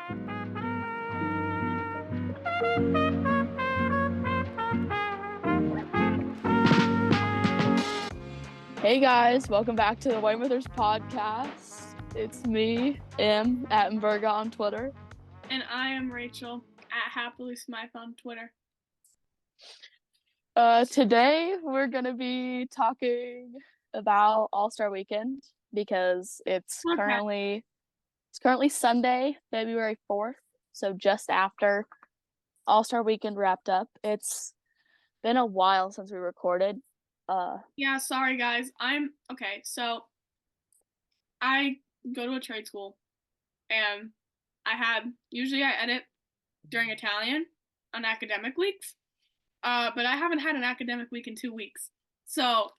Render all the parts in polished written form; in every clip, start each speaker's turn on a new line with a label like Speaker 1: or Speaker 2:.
Speaker 1: Hey guys, welcome back to the Weymouthers podcast. It's me, M. Attenberga on Twitter.
Speaker 2: And I am Rachel at Happily Smythe on Twitter.
Speaker 1: Today we're gonna be talking about All-Star Weekend because it's currently Sunday, February 4th, so just after All-Star Weekend wrapped up. It's been a while since we recorded.
Speaker 2: Yeah, sorry guys. So I go to a trade school and usually I edit during Italian on academic weeks. But I haven't had an academic week in 2 weeks. So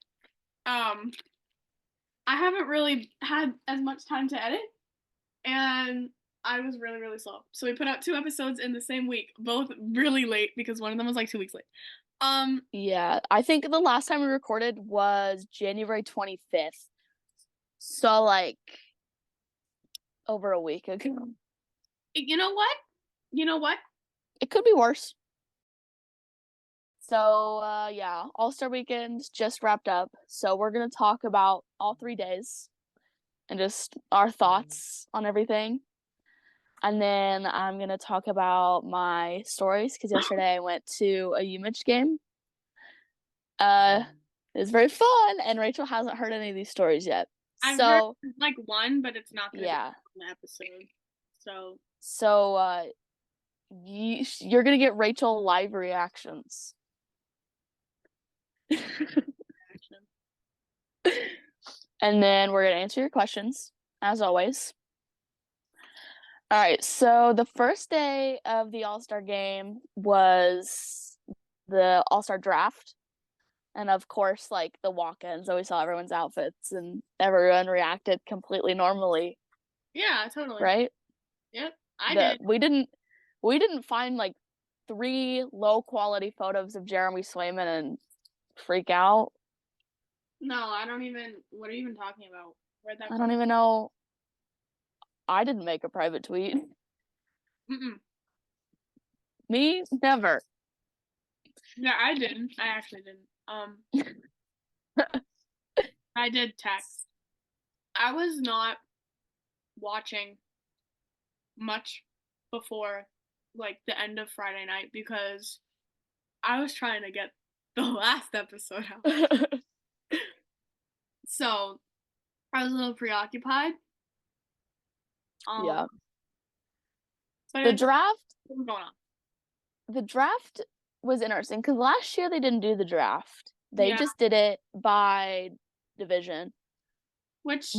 Speaker 2: I haven't really had as much time to edit, and I was really, really slow. So we put out 2 episodes in the same week, both really late because one of them was like 2 weeks late.
Speaker 1: Yeah, I think the last time we recorded was January 25th. So like over a week ago.
Speaker 2: You know what?
Speaker 1: It could be worse. So yeah, All-Star Weekend just wrapped up. So we're gonna talk about all 3 days and just our thoughts on everything. And then I'm gonna talk about my stories because yesterday I went to a UMich game. It was very fun, and Rachel hasn't heard any of these stories yet.
Speaker 2: I've heard like one, but it's not gonna be on the episode.
Speaker 1: So you're gonna get Rachel live reactions. And then we're gonna answer your questions as always. All right, so the first day of the All-Star game was the All-Star draft. And of course, like the walk-ins, so we saw everyone's outfits and everyone reacted completely normally.
Speaker 2: Yeah, totally.
Speaker 1: Right?
Speaker 2: Yep, I did.
Speaker 1: We didn't find like 3 low-quality photos of Jeremy Swayman and freak out.
Speaker 2: No, I don't even. What are you even talking about? Where'd that
Speaker 1: I don't even know. I didn't make a private tweet. Me? Never.
Speaker 2: Yeah, I didn't. I actually didn't. I did text. I was not watching much before like the end of Friday night because I was trying to get the last episode out. So I was a little preoccupied.
Speaker 1: Yeah.
Speaker 2: The
Speaker 1: draft.
Speaker 2: What was going on?
Speaker 1: The draft was interesting because last year they didn't do the draft. They just did it by division, which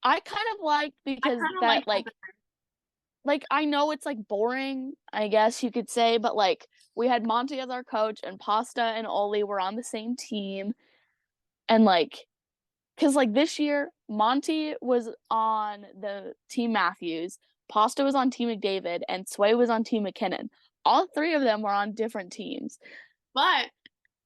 Speaker 1: I kind of liked because that like I know it's like boring, I guess you could say, but like we had Monty as our coach and Pasta and Oli were on the same team, and like because like this year Monty was on the team Matthews, Pasta was on team McDavid, and Sway was on team McKinnon. All 3 of them were on different teams.
Speaker 2: But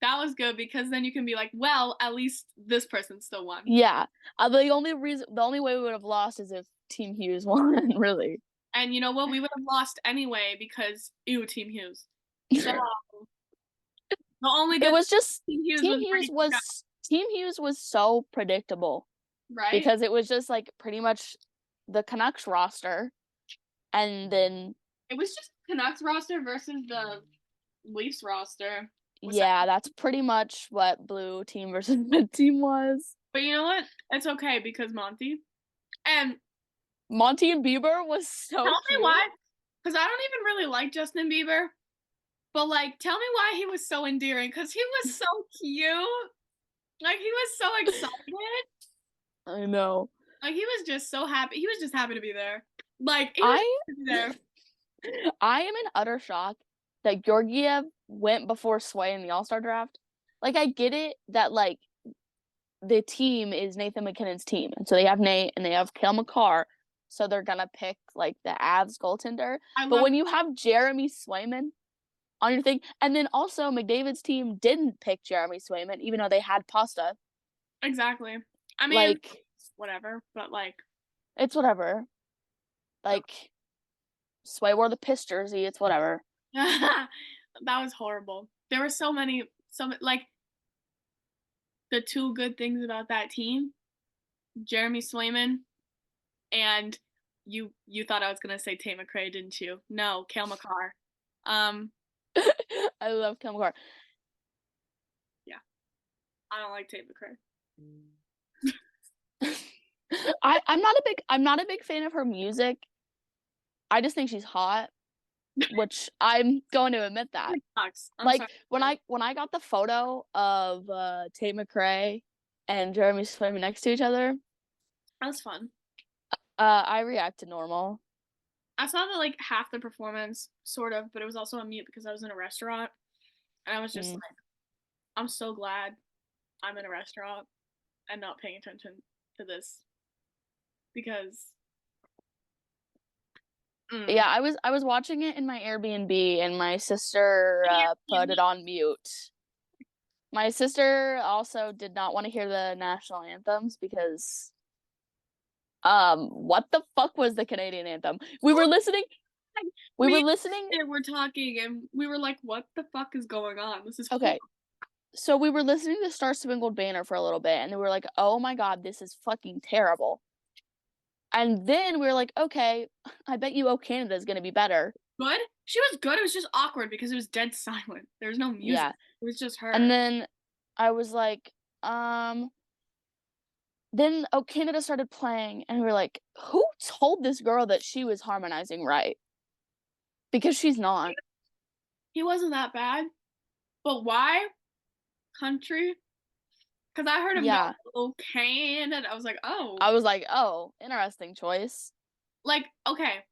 Speaker 2: that was good because then you can be like, well, at least this person still won.
Speaker 1: Yeah. The only way we would have lost is if Team Hughes won, really.
Speaker 2: And you know what? We would have lost anyway because Team Hughes. So the only
Speaker 1: it was just Team Hughes was so predictable.
Speaker 2: Right?
Speaker 1: Because it was just like pretty much the Canucks roster. And then
Speaker 2: it was just Canucks roster versus the Leafs roster.
Speaker 1: That's pretty much what blue team versus red team was.
Speaker 2: But you know what? It's okay because Monty and
Speaker 1: Bieber was so
Speaker 2: Tell
Speaker 1: cute.
Speaker 2: me why. Because I don't even really like Justin Bieber. But like, tell me why he was so endearing. Because he was so cute. Like, he was so excited.
Speaker 1: I know.
Speaker 2: Like, he was just so happy. He was just happy to be there. Like,
Speaker 1: I am in utter shock that Georgiev went before Sway in the All-Star draft. Like, I get it that, like, the team is Nathan McKinnon's team. And so they have Nate and they have Cale Makar. So they're going to pick, like, the Avs goaltender. But when you have Jeremy Swayman on your thing, and then also McDavid's team didn't pick Jeremy Swayman, even though they had Pasta.
Speaker 2: Exactly. I mean, like, whatever, but, like.
Speaker 1: It's whatever. Like, Sway wore the Piss jersey. It's whatever.
Speaker 2: That was horrible. There were so many, like, the two good things about that team, Jeremy Swayman, and you thought I was gonna say Tate McRae, didn't you? No, Cale Makar.
Speaker 1: I love Cale Makar.
Speaker 2: Yeah, I don't like Tate McRae.
Speaker 1: I'm not a big fan of her music. I just think she's hot, which I'm going to admit that. Like sorry. when I got the photo of Tate McRae and Jeremy Swayman next to each other,
Speaker 2: that was fun.
Speaker 1: I reacted normal.
Speaker 2: I saw the like half the performance, sort of, but it was also on mute because I was in a restaurant, and I was just like, I'm so glad I'm in a restaurant and not paying attention to this because.
Speaker 1: Yeah, I was watching it in my Airbnb, and my sister put it on mute. My sister also did not want to hear the national anthems because what the fuck was the Canadian anthem? We were listening. We're
Speaker 2: talking and we were like, what the fuck is going on? This is
Speaker 1: okay. So we were listening to Star Spangled Banner for a little bit, and we were like, oh my god, this is fucking terrible. And then we were like, okay, I bet you O Canada is going to be better.
Speaker 2: Good? She was good. It was just awkward because it was dead silent. There was no music. Yeah. It was just her.
Speaker 1: And then I was like, then O Canada started playing, and we were like, who told this girl that she was harmonizing right? Because she's not.
Speaker 2: He wasn't that bad. But why? Country? Because I heard him go, O Canada. I was like, oh,
Speaker 1: interesting choice.
Speaker 2: Like, okay.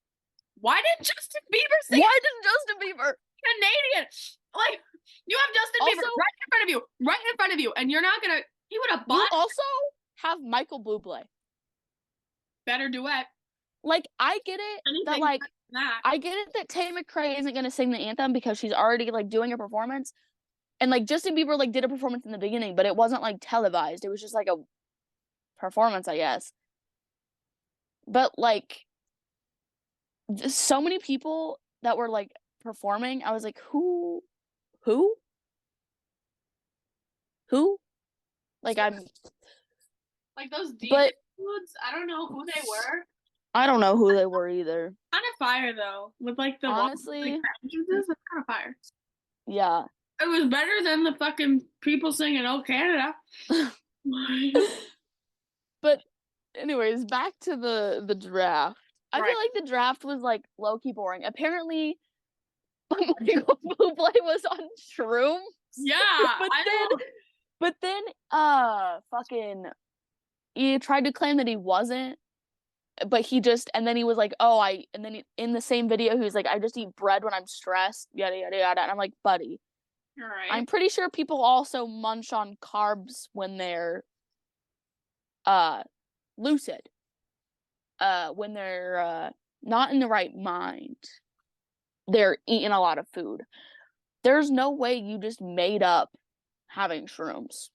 Speaker 2: Why didn't Justin Bieber sing?
Speaker 1: Why didn't Justin Bieber?
Speaker 2: Canadian. Like, you have Justin Bieber right in front of you, and you're not gonna. He would have bought.
Speaker 1: You also have Michael Bublé.
Speaker 2: Better duet.
Speaker 1: Like, I get it that like I get it that Tate McRae isn't gonna sing the anthem because she's already like doing a performance, and like Justin Bieber like did a performance in the beginning, but it wasn't like televised. It was just like a performance, I guess. But like, so many people that were like performing, I was like, who? Like, I'm
Speaker 2: like those DJ dudes. I don't know who they were.
Speaker 1: I don't know who they were either.
Speaker 2: Kind of fire though, with like the
Speaker 1: honestly,
Speaker 2: that's kind of fire.
Speaker 1: Yeah,
Speaker 2: it was better than the fucking people singing "Oh Canada."
Speaker 1: But anyways, back to the draft. I feel like the draft was like low-key boring. Apparently, Michael Bublé was on shrooms.
Speaker 2: Yeah,
Speaker 1: but then, fucking, he tried to claim that he wasn't, but he just, and then he was like, and then in the same video, he was like, I just eat bread when I'm stressed, yada, yada, yada. And I'm like, buddy,
Speaker 2: all right.
Speaker 1: I'm pretty sure people also munch on carbs when they're, lucid. When they're, not in the right mind. They're eating a lot of food. There's no way you just made up having shrooms.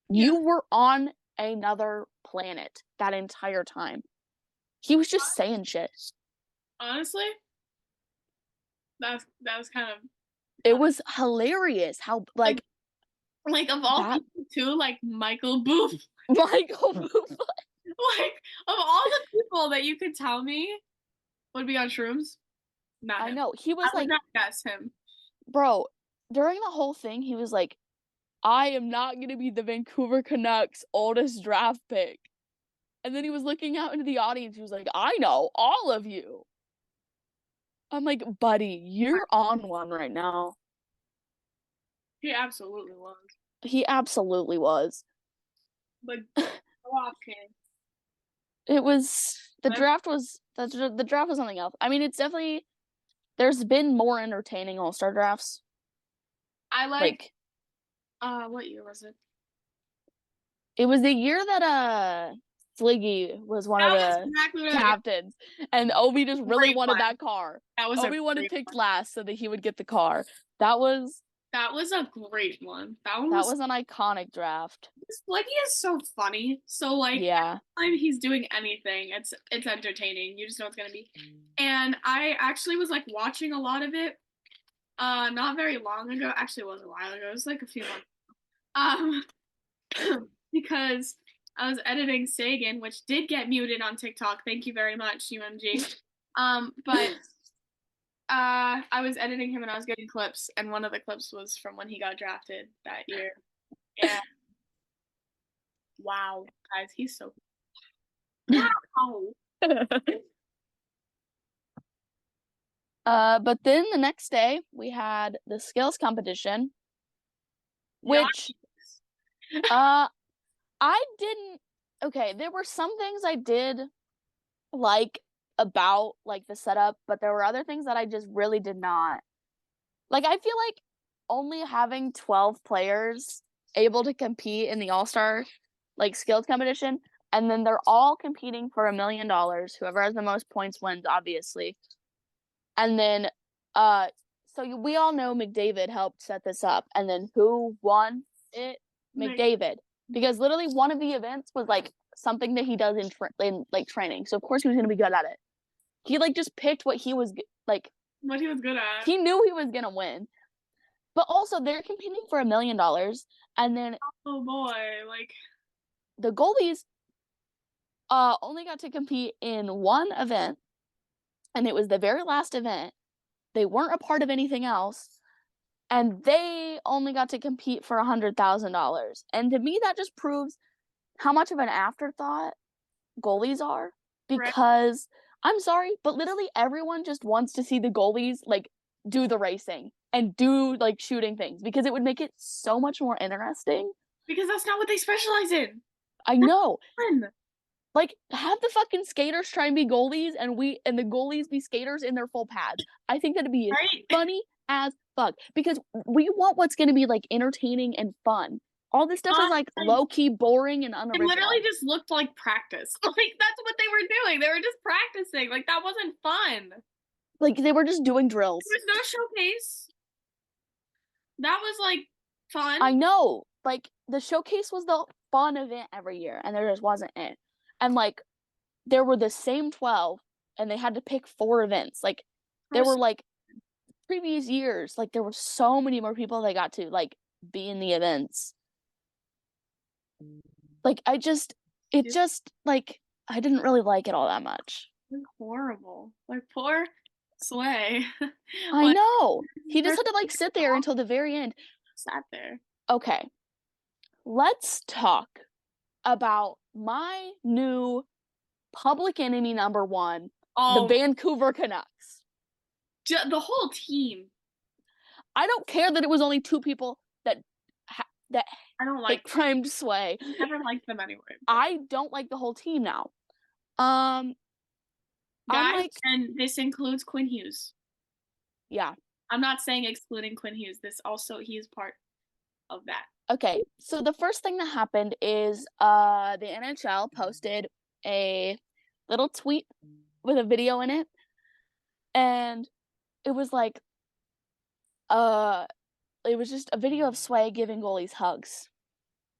Speaker 1: Yeah. You were on another planet that entire time. He was just saying shit.
Speaker 2: Honestly, that was kind of.
Speaker 1: It was hilarious how like
Speaker 2: of all people too, like Michael Bublé.
Speaker 1: Michael Bublé.
Speaker 2: Like, of all the people that you could tell me would be on shrooms, not him.
Speaker 1: I know. He was
Speaker 2: I would not guess him.
Speaker 1: Bro, during the whole thing, he was like, I am not going to be the Vancouver Canucks' oldest draft pick. And then he was looking out into the audience. He was like, I know all of you. I'm like, buddy, you're on one right now.
Speaker 2: He absolutely was.
Speaker 1: He absolutely was.
Speaker 2: But go off, King.
Speaker 1: It was the draft was something else. I mean, it's definitely there's been more entertaining All-Star drafts.
Speaker 2: I like what year was it?
Speaker 1: It was the year that Fliggy was one of the captains, and Obi just really wanted that car. Obi wanted picked last so that he would get the car. That was
Speaker 2: That was a great one. That one
Speaker 1: That
Speaker 2: was
Speaker 1: was an iconic draft.
Speaker 2: Leggy is so funny. So like
Speaker 1: Yeah.
Speaker 2: every time he's doing anything, it's entertaining. You just know it's gonna be. And I actually was like watching a lot of it. Not very long ago. Actually, it was a while ago. It was like a few months. Because I was editing Sagan, which did get muted on TikTok. Thank you very much, UMG. But I was editing him and I was getting clips, and one of the clips was from when he got drafted that year. And wow, guys, he's so wow.
Speaker 1: But then the next day we had the skills competition, which I didn't. Okay, there were some things I did like about like the setup, but there were other things that I just really did not. Like I feel like only having 12 players able to compete in the All-Star like skills competition, and then they're all competing for $1 million. Whoever has the most points wins, obviously. And then so we all know McDavid helped set this up, and then who won it? McDavid. Because literally one of the events was like something that he does in like training. So of course he was gonna be good at it. He like just picked what he was like.
Speaker 2: What he was good at.
Speaker 1: He knew he was gonna win. But also they're competing for $1 million, and then
Speaker 2: oh boy, like
Speaker 1: the goalies only got to compete in one event, and it was the very last event. They weren't a part of anything else, and they only got to compete for $100,000. And to me, that just proves how much of an afterthought goalies are. Because right. I'm sorry, but literally everyone just wants to see the goalies like do the racing and do like shooting things because it would make it so much more interesting.
Speaker 2: Because that's not what they specialize in.
Speaker 1: I know. Like, have the fucking skaters try and be goalies, and the goalies be skaters in their full pads. I think that'd be right? Funny as fuck because we want what's going to be like entertaining and fun. All this stuff is like low key, boring, and unoriginal.
Speaker 2: It literally just looked like practice. Like that's what they were doing. They were just practicing. Like that wasn't fun.
Speaker 1: Like they were just doing drills.
Speaker 2: There was no showcase. That was like fun.
Speaker 1: I know. Like the showcase was the fun event every year, and there just wasn't it. And like there were the same 12, and they had to pick 4 events. Like there were like previous years, like there were so many more people that got to like be in the events. Like it just like I didn't really like it all that much.
Speaker 2: Horrible. Like poor Sway.
Speaker 1: I know. He just had to like sit there until the very end.
Speaker 2: Sat there.
Speaker 1: Okay. Let's talk about my new public enemy number 1, the Vancouver Canucks.
Speaker 2: The whole team.
Speaker 1: I don't care that it was only 2 people that
Speaker 2: I don't like
Speaker 1: crimed Sway.
Speaker 2: I never liked them anyway.
Speaker 1: I don't like the whole team now.
Speaker 2: Guys, and this includes Quinn Hughes.
Speaker 1: Yeah.
Speaker 2: I'm not saying excluding Quinn Hughes. This also, he is part of that.
Speaker 1: Okay, so the first thing that happened is the NHL posted a little tweet with a video in it, and it was like it was just a video of Sway giving goalies hugs.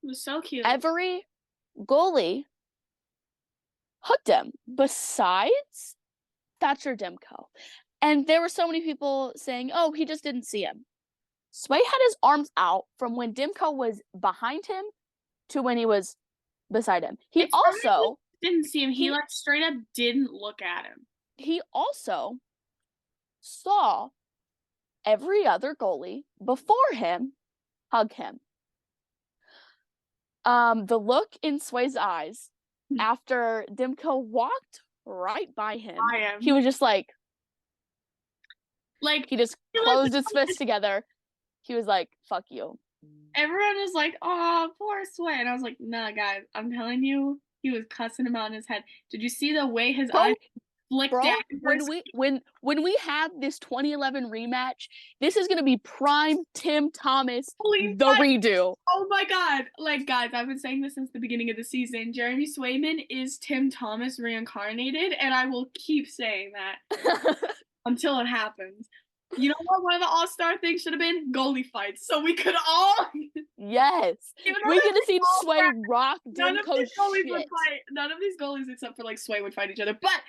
Speaker 2: It was so cute.
Speaker 1: Every goalie hugged him besides Thatcher Demko. And there were so many people saying, oh, he just didn't see him. Sway had his arms out from when Demko was behind him to when he was beside him. He also
Speaker 2: didn't see him. He like straight up didn't look at him.
Speaker 1: He also saw every other goalie before him hug him. The look in Sway's eyes after Demko walked right by him, he was just like he just closed his fists together. He was like, fuck you.
Speaker 2: Everyone was like, oh, poor Sway. And I was like, nah, guys, I'm telling you, he was cussing him out in his head. Did you see the way his eyes flicked down?
Speaker 1: When we have this 2011 rematch, this is going to be prime Tim Thomas, redo.
Speaker 2: Oh my God. Like, guys, I've been saying this since the beginning of the season. Jeremy Swayman is Tim Thomas reincarnated, and I will keep saying that until it happens. You know what? One of the all-star things should have been goalie fights, so we could all.
Speaker 1: Yes, we could have seen Sway rock Dimko shit.
Speaker 2: None of these goalies except for like Sway would fight each other, but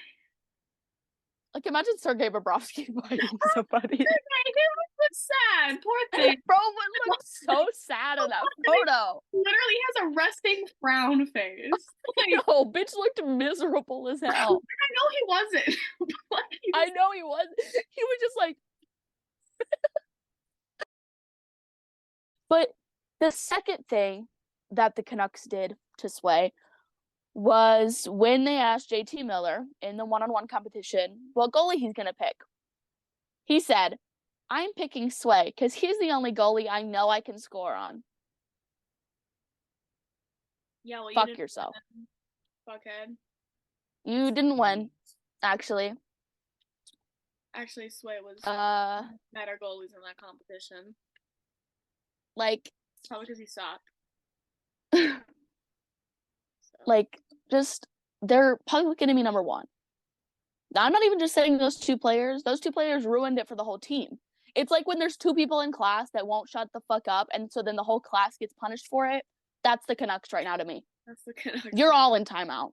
Speaker 1: like imagine Sergei Bobrovsky fighting somebody.
Speaker 2: He looked sad, poor thing.
Speaker 1: Bro would look so sad in that photo.
Speaker 2: Literally has a resting frown face.
Speaker 1: Like, no, bitch looked miserable as hell.
Speaker 2: I know he wasn't.
Speaker 1: I know he wasn't. He was just like. But the second thing that the Canucks did to Sway was when they asked JT Miller in the one-on-one competition what goalie he's going to pick. He said, I'm picking Sway because he's the only goalie I know I can score on.
Speaker 2: Yeah, well,
Speaker 1: fuck yourself.
Speaker 2: Fuckhead.
Speaker 1: You didn't win, actually.
Speaker 2: Actually, Sway was better goalies in that competition.
Speaker 1: Like,
Speaker 2: it's probably because he sucked.
Speaker 1: Like, just they're public enemy number one. Now, I'm not even just saying those two players. Those two players ruined it for the whole team. It's like when there's two people in class that won't shut the fuck up, and so then the whole class gets punished for it. That's the Canucks right now to me.
Speaker 2: That's the Canucks.
Speaker 1: You're all in timeout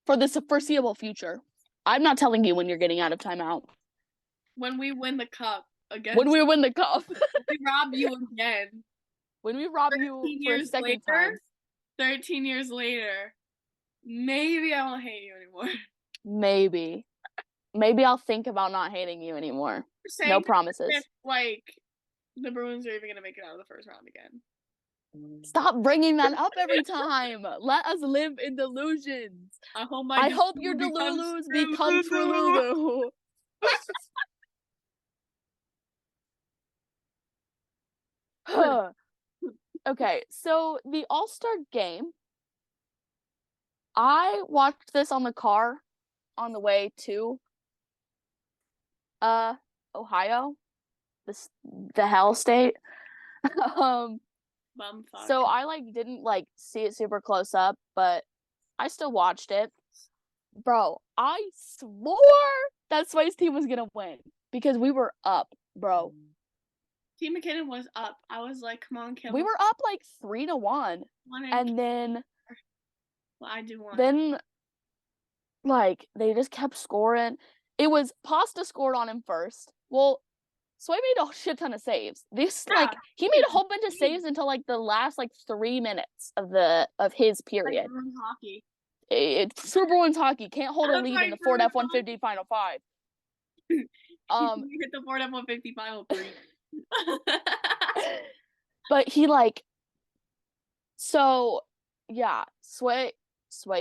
Speaker 1: for the foreseeable future. I'm not telling you when you're getting out of timeout.
Speaker 2: When we win the cup again.
Speaker 1: When we win the cup.
Speaker 2: We rob you again.
Speaker 1: When we rob you for a second time.
Speaker 2: 13 years later, maybe I won't hate you anymore.
Speaker 1: Maybe. Maybe I'll think about not hating you anymore. No promises.
Speaker 2: If, like, the Bruins are even going to make it out of the first round again.
Speaker 1: Stop bringing that up every time. Let us live in delusions. I hope your delulus become trululu. Okay, so the All-Star game, I watched this on the car on the way to Ohio, the hell state. So I didn't see it super close up, but I still watched it. Bro, I swore that Sway's team was gonna win because we were up, bro.
Speaker 2: Team McKinnon was up. I was like, come on, Kim.
Speaker 1: We were up 3-1. And then
Speaker 2: well, I do want.
Speaker 1: Then they just kept scoring. It was Pasta scored on him first. Well, Sway made a shit ton of saves. He made a whole bunch of saves until the last 3 minutes of his period.
Speaker 2: Like Bruins hockey.
Speaker 1: It's Super Bruins hockey. Can't hold a lead in the Ford F-150 Final 5.
Speaker 2: You hit the Ford F-150 Final 3.
Speaker 1: But he so yeah, Sway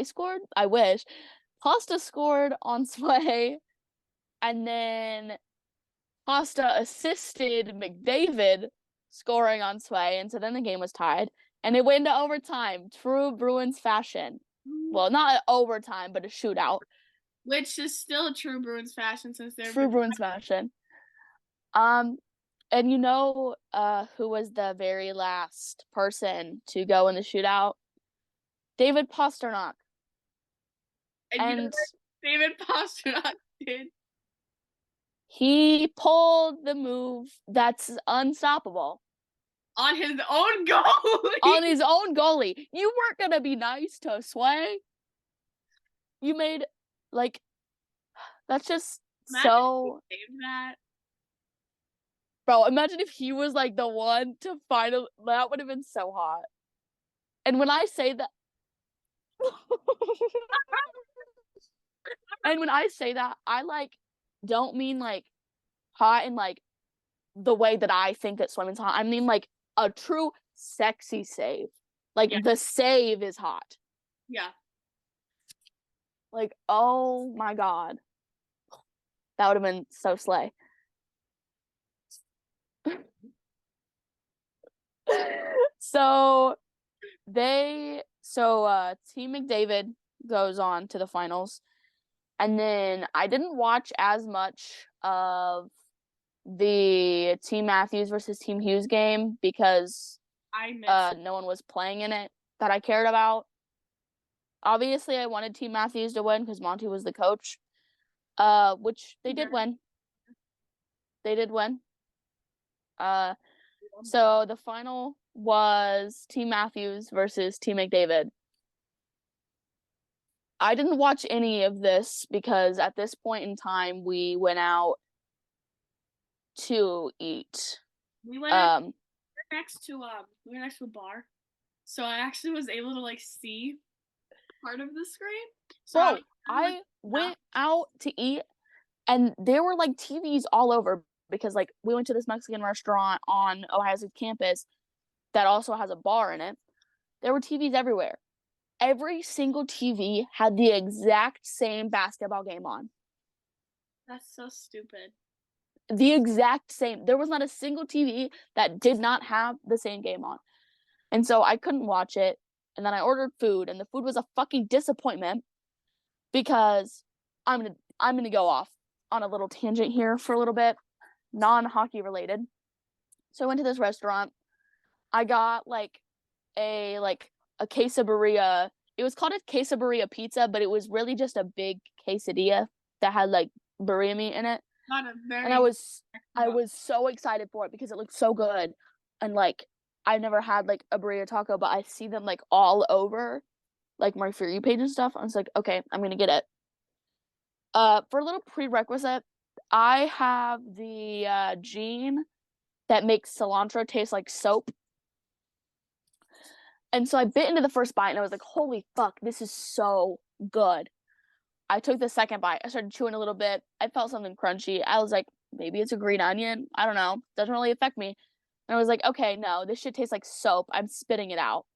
Speaker 1: scored. I wish. Pasta scored on Sway, and then Pasta assisted McDavid scoring on Sway, and so then the game was tied, and it went into overtime, true Bruins fashion. Well, not overtime, but a shootout.
Speaker 2: Which is still a true Bruins fashion since they're
Speaker 1: true Bruins fashion. And you know who was the very last person to go in the shootout? David Pastrnak.
Speaker 2: And you know what David Pastrnak did?
Speaker 1: He pulled the move that's unstoppable.
Speaker 2: On his own goalie.
Speaker 1: On his own goalie. You weren't going to be nice to Sway. You made, that's just so...
Speaker 2: Saved that.
Speaker 1: Bro, imagine if he was the one to finally. That would have been so hot. And when I say that, I don't mean hot in the way that I think that swimming's hot. I mean a true sexy save. The save is hot.
Speaker 2: Yeah.
Speaker 1: Oh my god, that would have been so slay. So Team McDavid goes on to the finals, and then I didn't watch as much of the Team Matthews versus Team Hughes game because no one was playing in it that I cared about. Obviously, I wanted Team Matthews to win because Monty was the coach, which they did win. They did win. So the final was Team Matthews versus Team McDavid. I didn't watch any of this because at this point in time we went out to eat.
Speaker 2: We went next to a bar. So I actually was able to like see part of the screen. So
Speaker 1: Bro, I went out to eat and there were like TVs all over because like we went to this Mexican restaurant on Ohio State's campus that also has a bar in it. There were TVs everywhere. Every single TV had the exact same basketball game on.
Speaker 2: That's so stupid.
Speaker 1: The exact same. There was not a single TV that did not have the same game on. And so I couldn't watch it. And then I ordered food, and the food was a fucking disappointment because I'm gonna go off on a little tangent here for a little bit, non-hockey related. So I went to this restaurant. I got like a quesadilla. It was called a quesadilla pizza, but it was really just a big quesadilla that had like burrito meat in it. And I was so excited for it because it looked so good. And like I've never had like a burrito taco, but I see them like all over like my For You page and stuff. I was like, okay, I'm gonna get it. For a little prerequisite, I have the gene that makes cilantro taste like soap. And so I bit into the first bite and I was like, holy fuck, this is so good. I took the second bite. I started chewing a little bit. I felt something crunchy. I was like, maybe it's a green onion. I don't know. Doesn't really affect me. And I was like, okay, no, this shit tastes like soap. I'm spitting it out.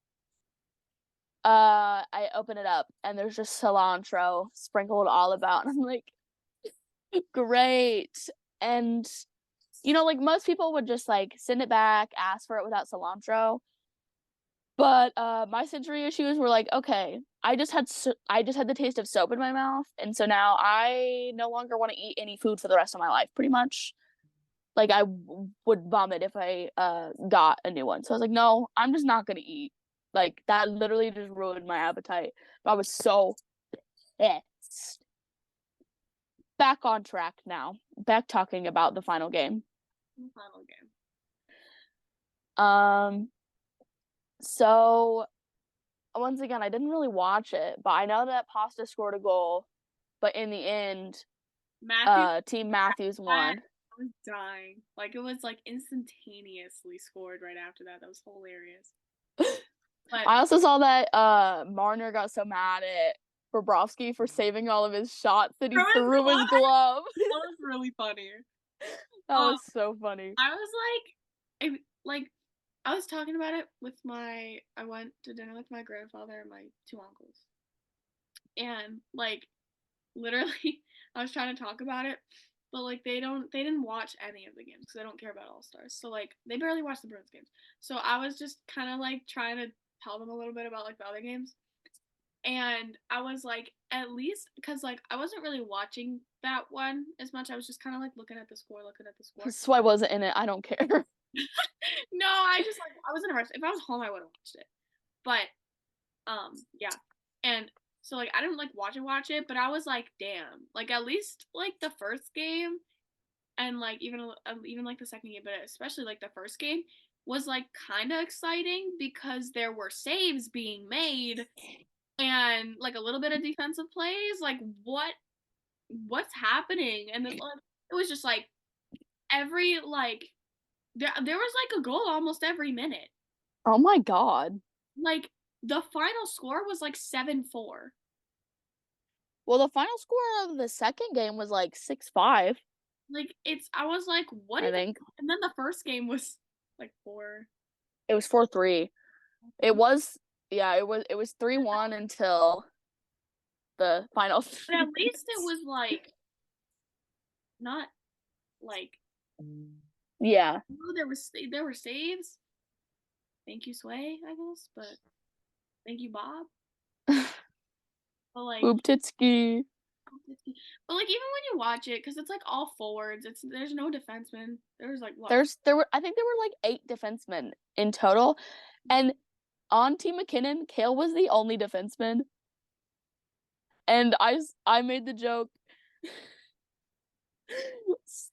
Speaker 1: I open it up and there's just cilantro sprinkled all about. And I'm like, great. And, you know, like most people would just like send it back, ask for it without cilantro. But my sensory issues were like, okay, I just had the taste of soap in my mouth, and so now I no longer want to eat any food for the rest of my life, pretty much. Like I would vomit if I got a new one. So I was like, no, I'm just not gonna eat. Like that literally just ruined my appetite. But I was so pissed. Back on track now. Back talking about the final game. So once again, I didn't really watch it, but I know that Pasta scored a goal, but in the end, Team Matthews won.
Speaker 2: I was dying. Like it was like instantaneously scored right after that. That was hilarious.
Speaker 1: But I also saw that Marner got so mad at Bobrovsky for saving all of his shots that he threw his glove.
Speaker 2: That was really funny.
Speaker 1: That was so funny.
Speaker 2: I was like, I was talking about it with I went to dinner with my grandfather and my two uncles. And like literally I was trying to talk about it, but like they didn't watch any of the games because they don't care about All Stars. So like they barely watch the Bruins games. So I was just kind of like trying to tell them a little bit about like the other games. And I was like, at least because like I wasn't really watching that one as much. I was just kind of like looking at the score.
Speaker 1: So I wasn't in it. I don't care.
Speaker 2: No, I was in a rush. If I was home, I would have watched it. But yeah. And so like I didn't like watch it, but I was like, damn. Like at least like the first game and like even like the second game, but especially like the first game was like kind of exciting because there were saves being made and like a little bit of defensive plays. Like what's happening? And then like, it was just like every like there was like a goal almost every minute.
Speaker 1: Oh my god.
Speaker 2: Like the final score was like 7-4.
Speaker 1: Well, the final score of the second game was like 6-5.
Speaker 2: Like I was like, what? I think. And then the first game was like 4.
Speaker 1: It was 4-3. It was 3-1 until the final.
Speaker 2: But at least it was like not like.
Speaker 1: Yeah.
Speaker 2: There were saves. Thank you, Sway, I guess, but thank you, Bob. But like
Speaker 1: Ooptitsky.
Speaker 2: But like even when you watch it, because it's like all forwards, there's no defensemen. There's like what?
Speaker 1: I think there were like 8 defensemen in total, and on Team McKinnon, Kale was the only defenseman. And I made the joke.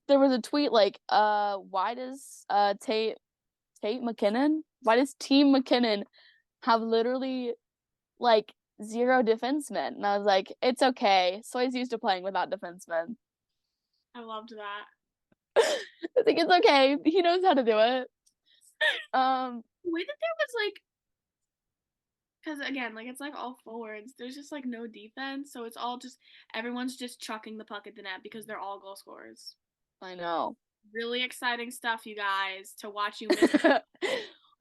Speaker 1: there was a tweet like, why does Tate McKinnon? Why does Team McKinnon have literally like 0 defensemen? And I was like, it's okay. Sway's used to playing without defensemen.
Speaker 2: I loved that.
Speaker 1: I think it's okay. He knows how to do it.
Speaker 2: The way that there was like, because again, like it's like all forwards. There's just like no defense, so it's all just everyone's just chucking the puck at the net because they're all goal scorers.
Speaker 1: I know.
Speaker 2: Really exciting stuff, you guys, to watch you miss.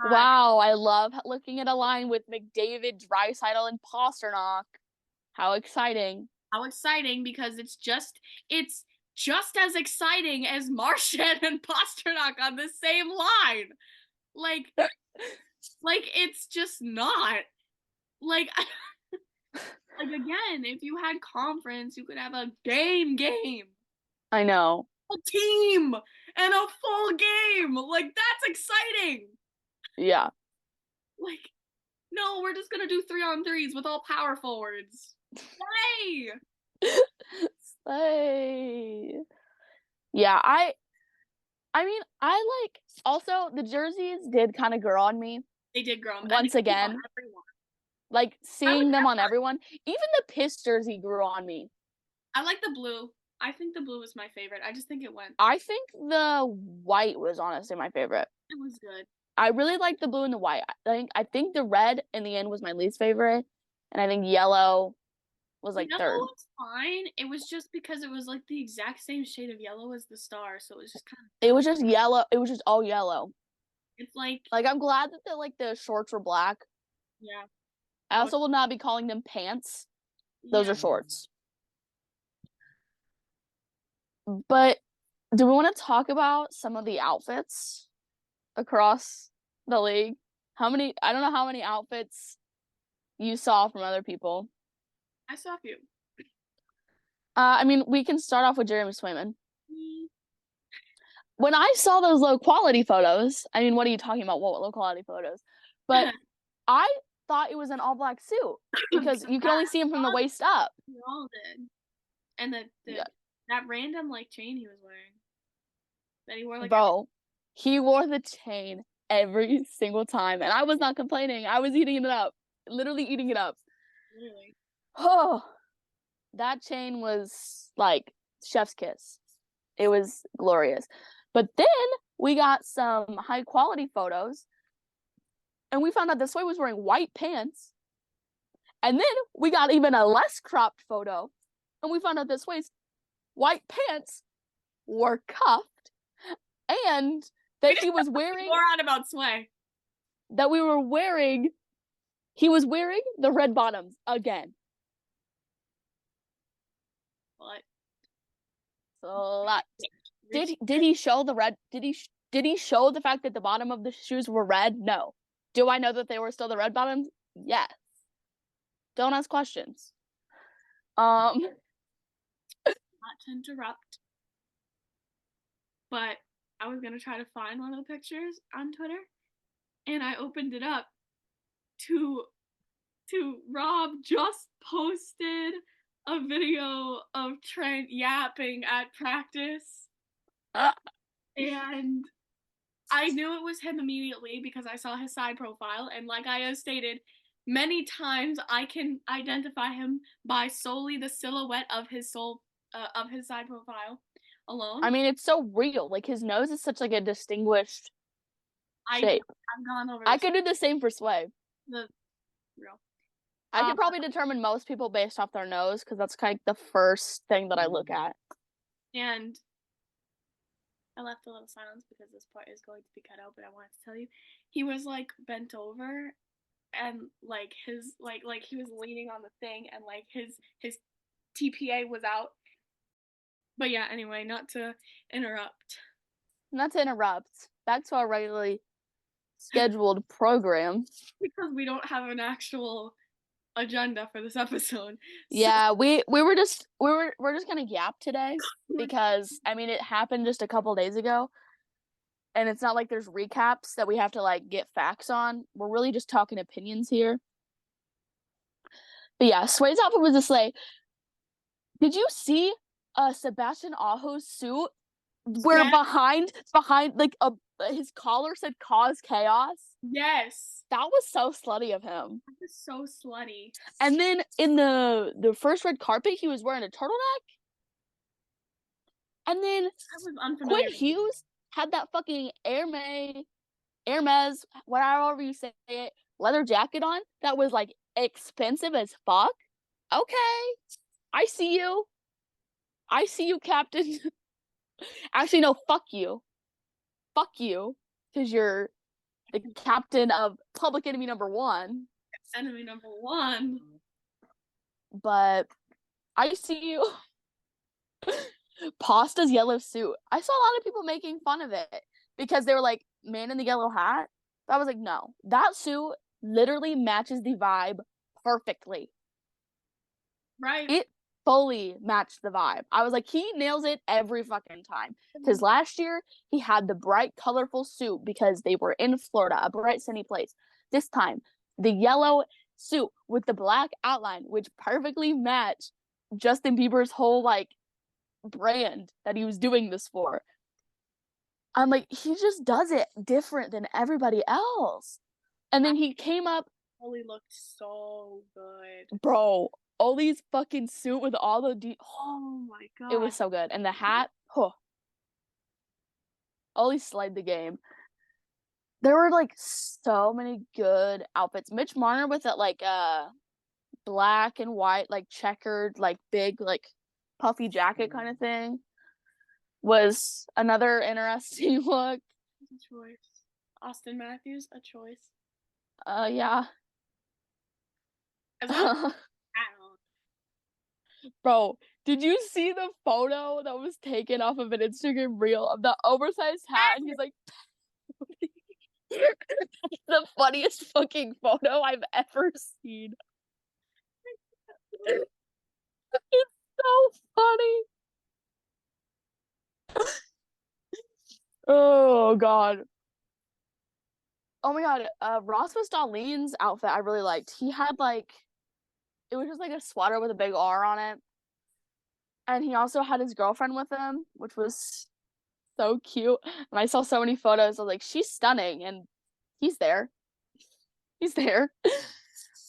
Speaker 1: Wow, I love looking at a line with McDavid, Draisaitl, and Pastrnak. How exciting!
Speaker 2: How exciting, because it's just as exciting as Marchand and Pastrnak on the same line. Like it's just not. Like again, if you had conference, you could have a game.
Speaker 1: I know.
Speaker 2: A team and a full game. Like, that's exciting.
Speaker 1: Yeah.
Speaker 2: Like, no, we're just gonna do 3-on-3s with all power forwards. Slay!
Speaker 1: Slay. Yeah, I mean, I like, also, the jerseys did kind of grow on me.
Speaker 2: They did grow on me.
Speaker 1: Once again. Like, seeing them on everyone. Even the Piss jersey grew on me.
Speaker 2: I like the blue. I think the blue was my favorite. I just think it went.
Speaker 1: I think the white was honestly my favorite.
Speaker 2: It was good.
Speaker 1: I really liked the blue and the white. I think the red in the end was my least favorite, and I think yellow was like third.
Speaker 2: Yellow was fine. It was just because it was like the exact same shade of yellow as the star, so it was just kind of.
Speaker 1: It was just yellow. It was just all yellow.
Speaker 2: It's like
Speaker 1: I'm glad that the shorts were black.
Speaker 2: Yeah.
Speaker 1: I also will not be calling them pants. Those are shorts. But do we want to talk about some of the outfits across the league? I don't know how many outfits you saw from other people.
Speaker 2: I saw a few.
Speaker 1: I mean, we can start off with Jeremy Swayman. When I saw those low quality photos, I mean, what are you talking about? What low quality photos? But I thought it was an all black suit because you can only see him from the waist up.
Speaker 2: We all did. And that random like chain he was wearing. That he wore like.
Speaker 1: Bro, he wore the chain every single time, and I was not complaining. I was eating it up, literally eating it up.
Speaker 2: Literally.
Speaker 1: Oh, that chain was like chef's kiss. It was glorious. But then we got some high quality photos, and we found out that Sway was wearing white pants. And then we got even a less cropped photo, and we found out that Sway's white pants were cuffed, and that he was wearing.
Speaker 2: More on about Sway.
Speaker 1: That we were wearing. He was wearing the red bottoms again.
Speaker 2: What?
Speaker 1: Slut. Did he show the red? Did he show the fact that the bottom of the shoes were red? No. Do I know that they were still the red bottoms? Yes. Don't ask questions.
Speaker 2: Not to interrupt, but I was gonna try to find one of the pictures on Twitter, and I opened it up to Rob just posted a video of Trent yapping at practice. And I knew it was him immediately because I saw his side profile, and like I have stated many times, I can identify him by solely the silhouette of his side profile alone.
Speaker 1: I mean, it's so real. Like, his nose is such like a distinguished shape.
Speaker 2: I've gone over.
Speaker 1: I could do the same for Sway.
Speaker 2: Real.
Speaker 1: I could probably determine most people based off their nose because that's kind of the first thing that I look at.
Speaker 2: And I left a little silence because this part is going to be cut out, but I wanted to tell you, he was like bent over, and like his like he was leaning on the thing, and like his TPA was out. But yeah, anyway, not to interrupt. Back to our regularly scheduled program. Because we don't have an actual agenda for this episode.
Speaker 1: Yeah, we're just gonna yap today because I mean it happened just a couple days ago, and it's not like there's recaps that we have to like get facts on. We're really just talking opinions here. But yeah, Sway's outfit was a slay. Did you see Sebastian Aho's suit where behind like his collar said "Cause Chaos."
Speaker 2: Yes.
Speaker 1: That was so slutty of him.
Speaker 2: That was so slutty.
Speaker 1: And then in the first red carpet, he was wearing a turtleneck. And then Quinn Hughes had that fucking Hermes, whatever you say it, leather jacket on that was like expensive as fuck. Okay. I see you. I see you, Captain. Actually, no, fuck you. Fuck you. Because you're the captain of public enemy number one.
Speaker 2: Enemy number one.
Speaker 1: But I see you. Pasta's yellow suit. I saw a lot of people making fun of it because they were like, man in the yellow hat. But I was like, no. That suit literally matches the vibe perfectly.
Speaker 2: Right.
Speaker 1: It fully matched the vibe. I was like, he nails it every fucking time. Because last year, he had the bright, colorful suit because they were in Florida, a bright, sunny place. This time, the yellow suit with the black outline, which perfectly matched Justin Bieber's whole, like, brand that he was doing this for. I'm like, he just does it different than everybody else. And then he came up.
Speaker 2: Oli looked so good.
Speaker 1: Bro, Oli's fucking suit with all the
Speaker 2: oh my god.
Speaker 1: It was so good. And the hat, oh. Oli slayed the game. There were like so many good outfits. Mitch Marner with that like black and white, like checkered, like big, like puffy jacket kind of thing was another interesting look.
Speaker 2: A choice. Austin Matthews, a choice.
Speaker 1: Yeah. Bro, did you see the photo that was taken off of an Instagram reel of the oversized hat? And he's like, the funniest fucking photo I've ever seen. It's so funny. Oh god. Oh my god. Rasmus Dahlin's outfit I really liked. He had like, it was just like a sweater with a big R on it. And he also had his girlfriend with him, which was so cute. And I saw so many photos. I was like, she's stunning. And he's there. He's there.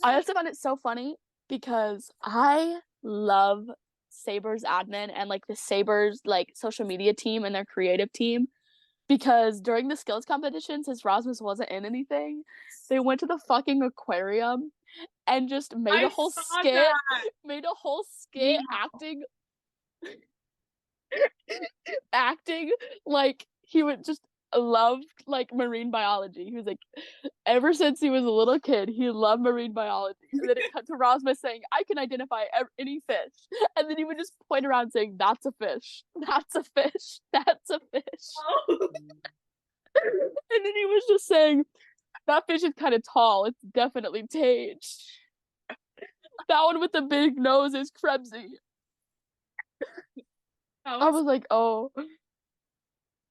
Speaker 1: I also found it so funny because I love Sabres admin and like the Sabres like social media team and their creative team. Because during the skills competition, since Rasmus wasn't in anything, they went to the fucking aquarium and just made a whole skit. Made a whole skit acting like he would just loved like marine biology. He was like, ever since he was a little kid, he loved marine biology. And then it cut to Rasmus saying, I can identify any fish. And then he would just point around saying, that's a fish. That's a fish. That's a fish. Oh. And then he was just saying, that fish is kind of tall. It's definitely Tage. That one with the big nose is Krebsy. I was like, oh.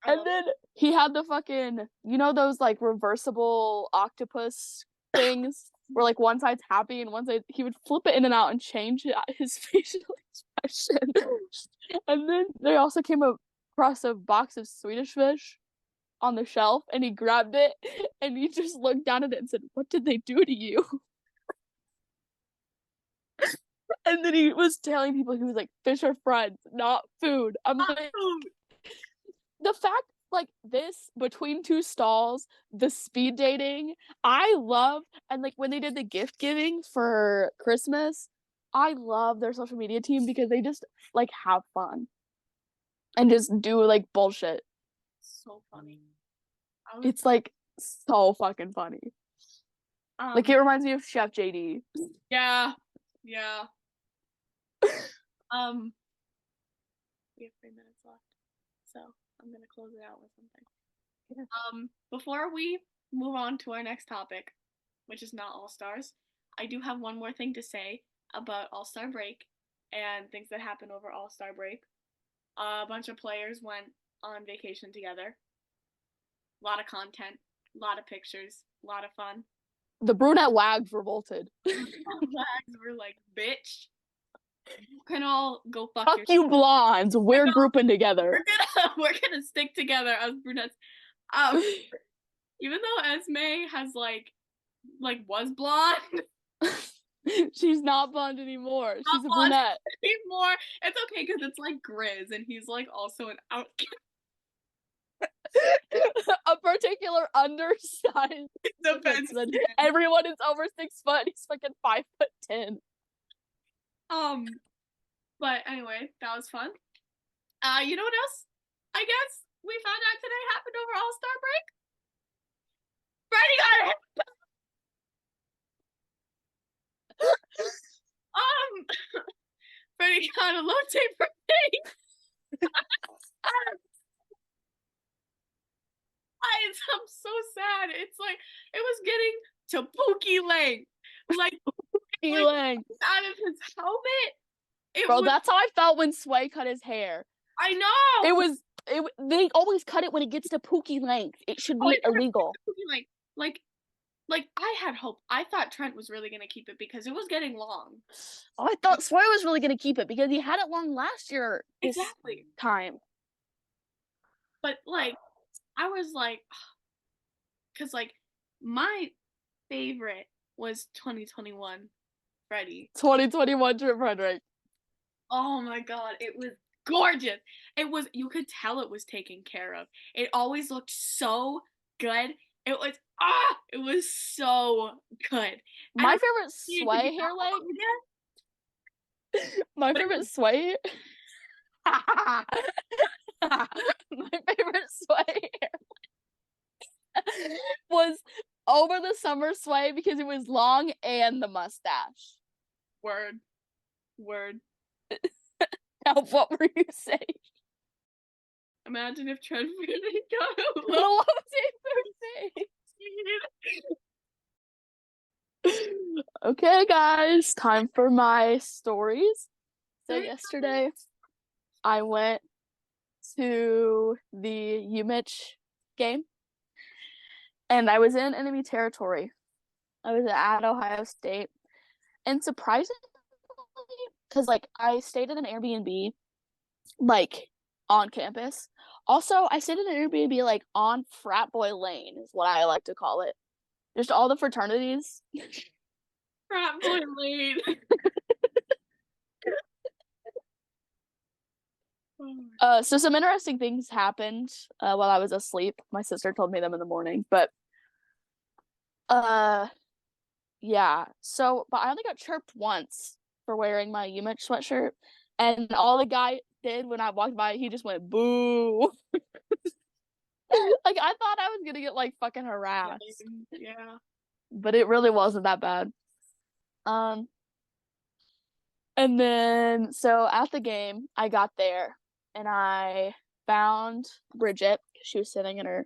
Speaker 1: And then he had the fucking, you know, those like reversible octopus things where like one side's happy and one side, he would flip it in and out and change his facial expression. And then they also came across a box of Swedish fish on the shelf and he grabbed it and he just looked down at it and said, what did they do to you? And then he was telling people, he was like, fish are friends, not food. I'm like, the fact like this between two stalls, the speed dating, I love. And like when they did the gift giving for Christmas, I love their social media team because they just like have fun and just do like bullshit.
Speaker 2: So funny.
Speaker 1: It's like so fucking funny. Like it reminds me of Chef JD.
Speaker 2: Yeah. We have 3 minutes left, so I'm gonna close it out with something. Yeah. Before we move on to our next topic, which is not All-Stars, I do have one more thing to say about All-Star break and things that happened over All-Star break. A bunch of players went on vacation together. A lot of content, a lot of pictures, a lot of fun.
Speaker 1: The brunette wags revolted.
Speaker 2: Wags were like, bitch. You can all go fuck
Speaker 1: yourself. You blondes. We're grouping together.
Speaker 2: We're gonna stick together as brunettes. Even though Esme has like was blonde.
Speaker 1: She's not blonde anymore. She's a brunette
Speaker 2: anymore. It's okay because it's like Grizz, and he's like also an outcast.
Speaker 1: A particular undersized defenseman. Everyone is over 6 foot. He's fucking 5'10".
Speaker 2: But anyway, that was fun. You know what else? I guess we found out today happened over All-Star break. Freddie got it. Freddie got a latte birthday. I'm so sad. It's like it was getting to Pookie length. Like
Speaker 1: Pookie length
Speaker 2: out of his helmet.
Speaker 1: Bro, that's how I felt when Sway cut his hair.
Speaker 2: I know.
Speaker 1: They always cut it when it gets to Pookie length. It should be illegal.
Speaker 2: Like I had hope. I thought Trent was really gonna keep it because it was getting long.
Speaker 1: Oh, I thought Sway was really gonna keep it because he had it long last year.
Speaker 2: Exactly.
Speaker 1: Time.
Speaker 2: But like, I was like, because like my favorite was 2021 Freddie.
Speaker 1: 2021 Trent Frederick.
Speaker 2: Oh my god, it was gorgeous. It was, you could tell it was taken care of. It always looked so good. It was so good.
Speaker 1: My favorite Sway hair My favorite Sway My favorite Sway hair was over the summer Sway because it was long and the mustache.
Speaker 2: Word.
Speaker 1: Now, what were you saying?
Speaker 2: Imagine if Trent really got a
Speaker 1: what was I Okay, guys, time for my stories. So yesterday, I went to the UMich game, and I was in enemy territory. I was at Ohio State, and surprisingly, because like I stayed in an Airbnb, like on campus. Also, I stayed in an Airbnb like on Frat Boy Lane is what I like to call it. Just all the fraternities.
Speaker 2: Frat Boy Lane.
Speaker 1: So some interesting things happened while I was asleep. My sister told me them in the morning, but yeah. So, but I only got chirped once for wearing my UMich sweatshirt, and all the guy did when I walked by, he just went boo. Like I thought I was gonna get like fucking harassed.
Speaker 2: Yeah.
Speaker 1: But it really wasn't that bad. And then so at the game, I got there and I found Bridget. She was sitting in her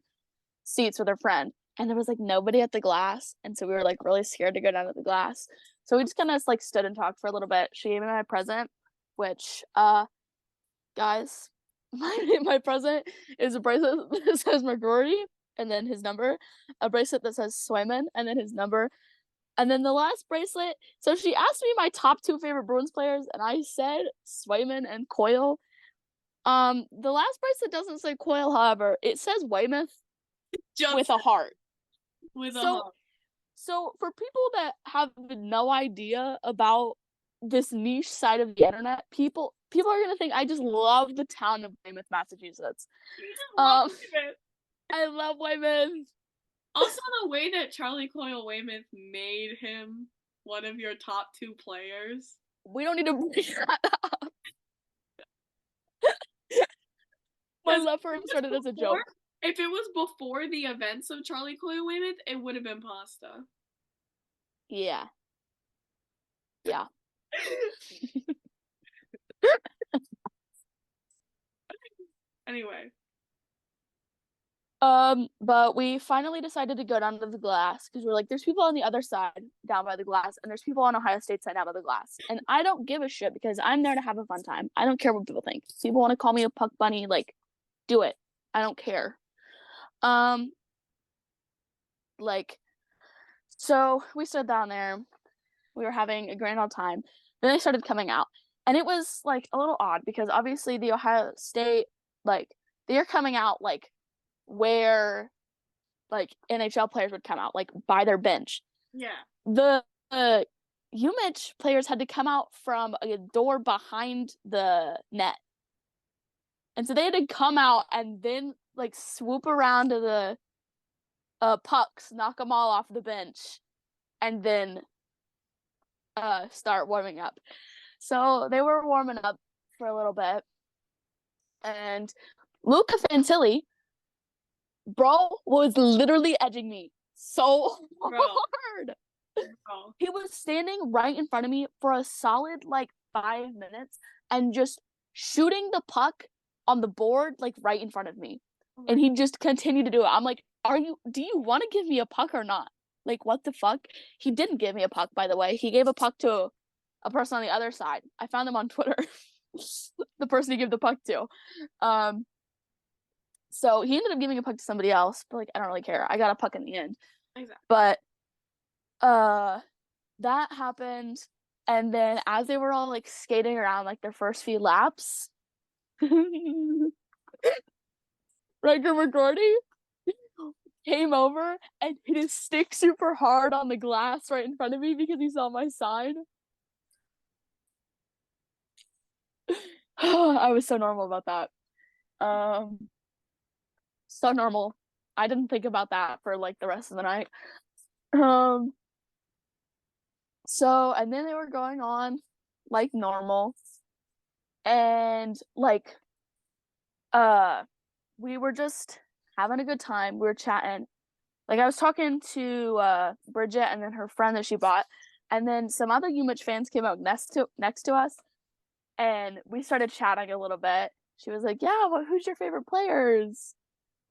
Speaker 1: seats with her friend, and there was like nobody at the glass, and so we were like really scared to go down to the glass. So we just kind of like stood and talked for a little bit. She gave me my present, which guys, my present is a bracelet that says McGrory and then his number, a bracelet that says Swayman and then his number, and then the last bracelet. So she asked me my top 2 favorite Bruins players, and I said Swayman and Coyle. The last bracelet doesn't say Coyle, however, it says Weymouth with a heart. So for people that have no idea about this niche side of the internet, people are gonna think I just love the town of Weymouth, Massachusetts. I love Weymouth.
Speaker 2: Also, the way that Charlie Coyle Weymouth made him one of your top 2 players.
Speaker 1: We don't need to bring that up. My love for him started as a joke.
Speaker 2: If it was before the events of Charlie Coyle Weymouth, it would have been pasta.
Speaker 1: Yeah.
Speaker 2: Anyway.
Speaker 1: But we finally decided to go down to the glass because we're like, there's people on the other side down by the glass, and there's people on Ohio State side down by the glass. And I don't give a shit because I'm there to have a fun time. I don't care what people think. If people want to call me a puck bunny, like, do it. I don't care. So we stood down there. We were having a grand old time. Then they started coming out. And it was like a little odd because obviously the Ohio State, like, they're coming out like where like NHL players would come out, like by their bench.
Speaker 2: Yeah.
Speaker 1: The UMich players had to come out from a door behind the net. And so they had to come out and then like swoop around to the pucks, knock them all off the bench, and then start warming up. So they were warming up for a little bit. And Luca Fantilli, bro, was literally edging me so hard.
Speaker 2: Bro.
Speaker 1: He was standing right in front of me for a solid like 5 minutes and just shooting the puck on the board like right in front of me. And he just continued to do it. I'm like, do you want to give me a puck or not? Like, what the fuck? He didn't give me a puck, by the way. He gave a puck to a person on the other side. I found him on Twitter. The person he gave the puck to. So he ended up giving a puck to somebody else, but like I don't really care. I got a puck in the end.
Speaker 2: Exactly.
Speaker 1: But that happened, and then as they were all like skating around like their first few laps, Riker McGordy came over and hit his stick super hard on the glass right in front of me because he saw my sign. I was so normal about that. So normal. I didn't think about that for like the rest of the night. So, and then they were going on like normal. And like we were just having a good time. We were chatting. Like I was talking to Bridget and then her friend that she bought, and then some other UMich fans came out next to us, and we started chatting a little bit. She was like, "Yeah, well, who's your favorite players?"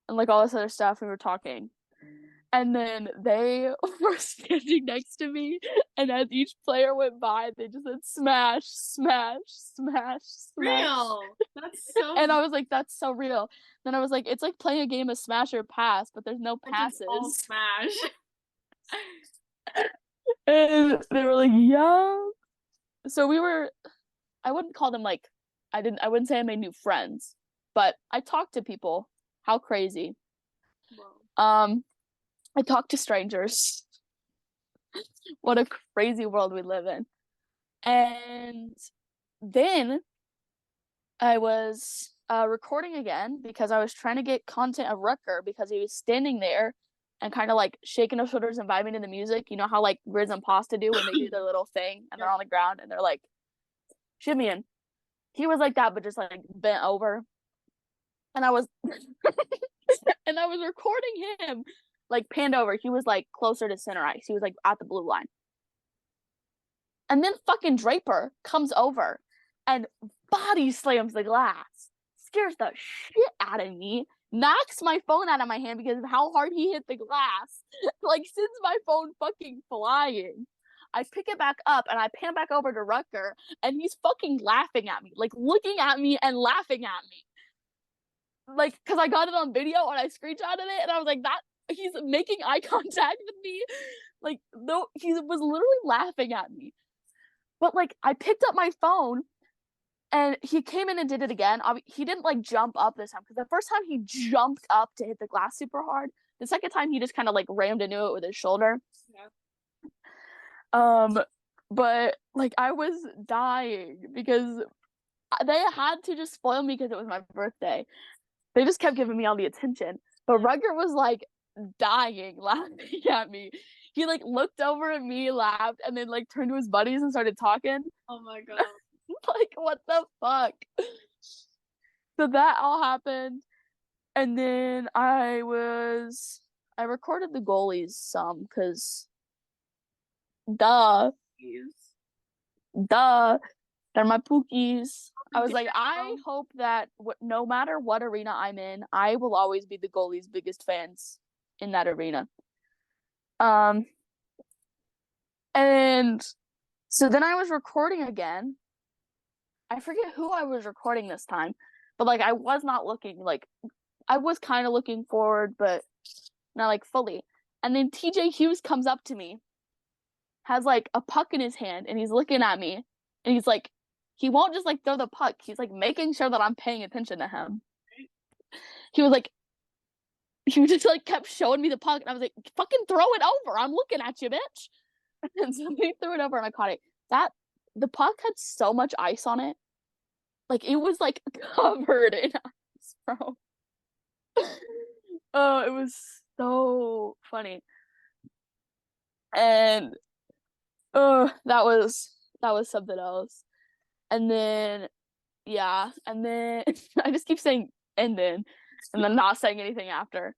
Speaker 1: And like all this other stuff. We were talking, and then they were standing next to me, and as each player went by, they just said smash, smash, smash, smash.
Speaker 2: Real. That's so.
Speaker 1: And I was like, that's so real. Then I was like, it's like playing a game of smash or pass, but there's no passes.
Speaker 2: It's all smash.
Speaker 1: And they were like, yeah. So I wouldn't call them like, I wouldn't say I made new friends, but I talked to people. How crazy. Whoa. I talked to strangers. What a crazy world we live in. And then I was recording again because I was trying to get content of Rucker because he was standing there and kind of like shaking his shoulders and vibing to the music. You know how like Riz and Pasta do when they do their little thing and they're on the ground and they're like shimmying. He was like that, but just like bent over. And I was and I was recording him like panned over. He was like closer to center ice. He was like at the blue line. And then fucking Draper comes over and body slams the glass, scares the shit out of me, knocks my phone out of my hand because of how hard he hit the glass, like sends my phone fucking flying. I pick it back up and I pan back over to Rucker and he's fucking laughing at me, like looking at me and laughing at me. Like, cause I got it on video and I screenshotted it and I was like, that he's making eye contact with me. Like, no, he was literally laughing at me. But like, I picked up my phone and he came in and did it again. He didn't like jump up this time because the first time he jumped up to hit the glass super hard. The second time he just kind of like rammed into it with his shoulder. Yeah. But like I was dying because they had to just spoil me because it was my birthday. They just kept giving me all the attention. But Rugger was like dying laughing at me. He like looked over at me, laughed, and then like turned to his buddies and started talking.
Speaker 2: Oh my god.
Speaker 1: Like, what the fuck? So that all happened. And then I recorded the goalies some because duh. They're my pookies. I was like, I hope that no matter what arena I'm in, I will always be the goalie's biggest fans in that arena. And so then I was recording again. I forget who I was recording this time, but like I was not looking, like I was kind of looking forward, but not like fully. And then TJ Hughes comes up to me, has like a puck in his hand, and he's looking at me, and he's like he won't just like throw the puck. He's like making sure that I'm paying attention to him. He was just like kept showing me the puck, and I was like, fucking throw it over. I'm looking at you, bitch. And so he threw it over and I caught it. The puck had so much ice on it. Like it was like covered in ice, bro. Oh, it was so funny. And that was something else. And then I just keep saying and then not saying anything after.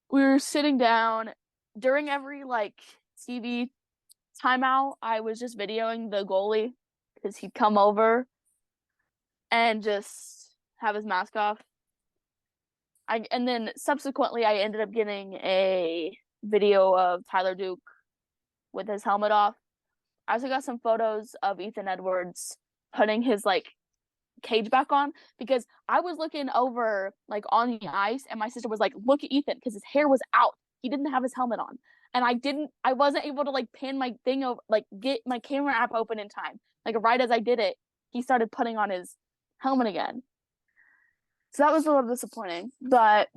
Speaker 1: We were sitting down during every like TV timeout. I was just videoing the goalie because he'd come over and just have his mask off. And then subsequently I ended up getting a video of Tyler Duke with his helmet off. I also got some photos of Ethan Edwards putting his like cage back on, because I was looking over like on the ice and my sister was like, look at Ethan, because his hair was out. He didn't have his helmet on. And I wasn't able to like pan my thing over, like get my camera app open in time. Like right as I did it, he started putting on his helmet again. So that was a little disappointing, but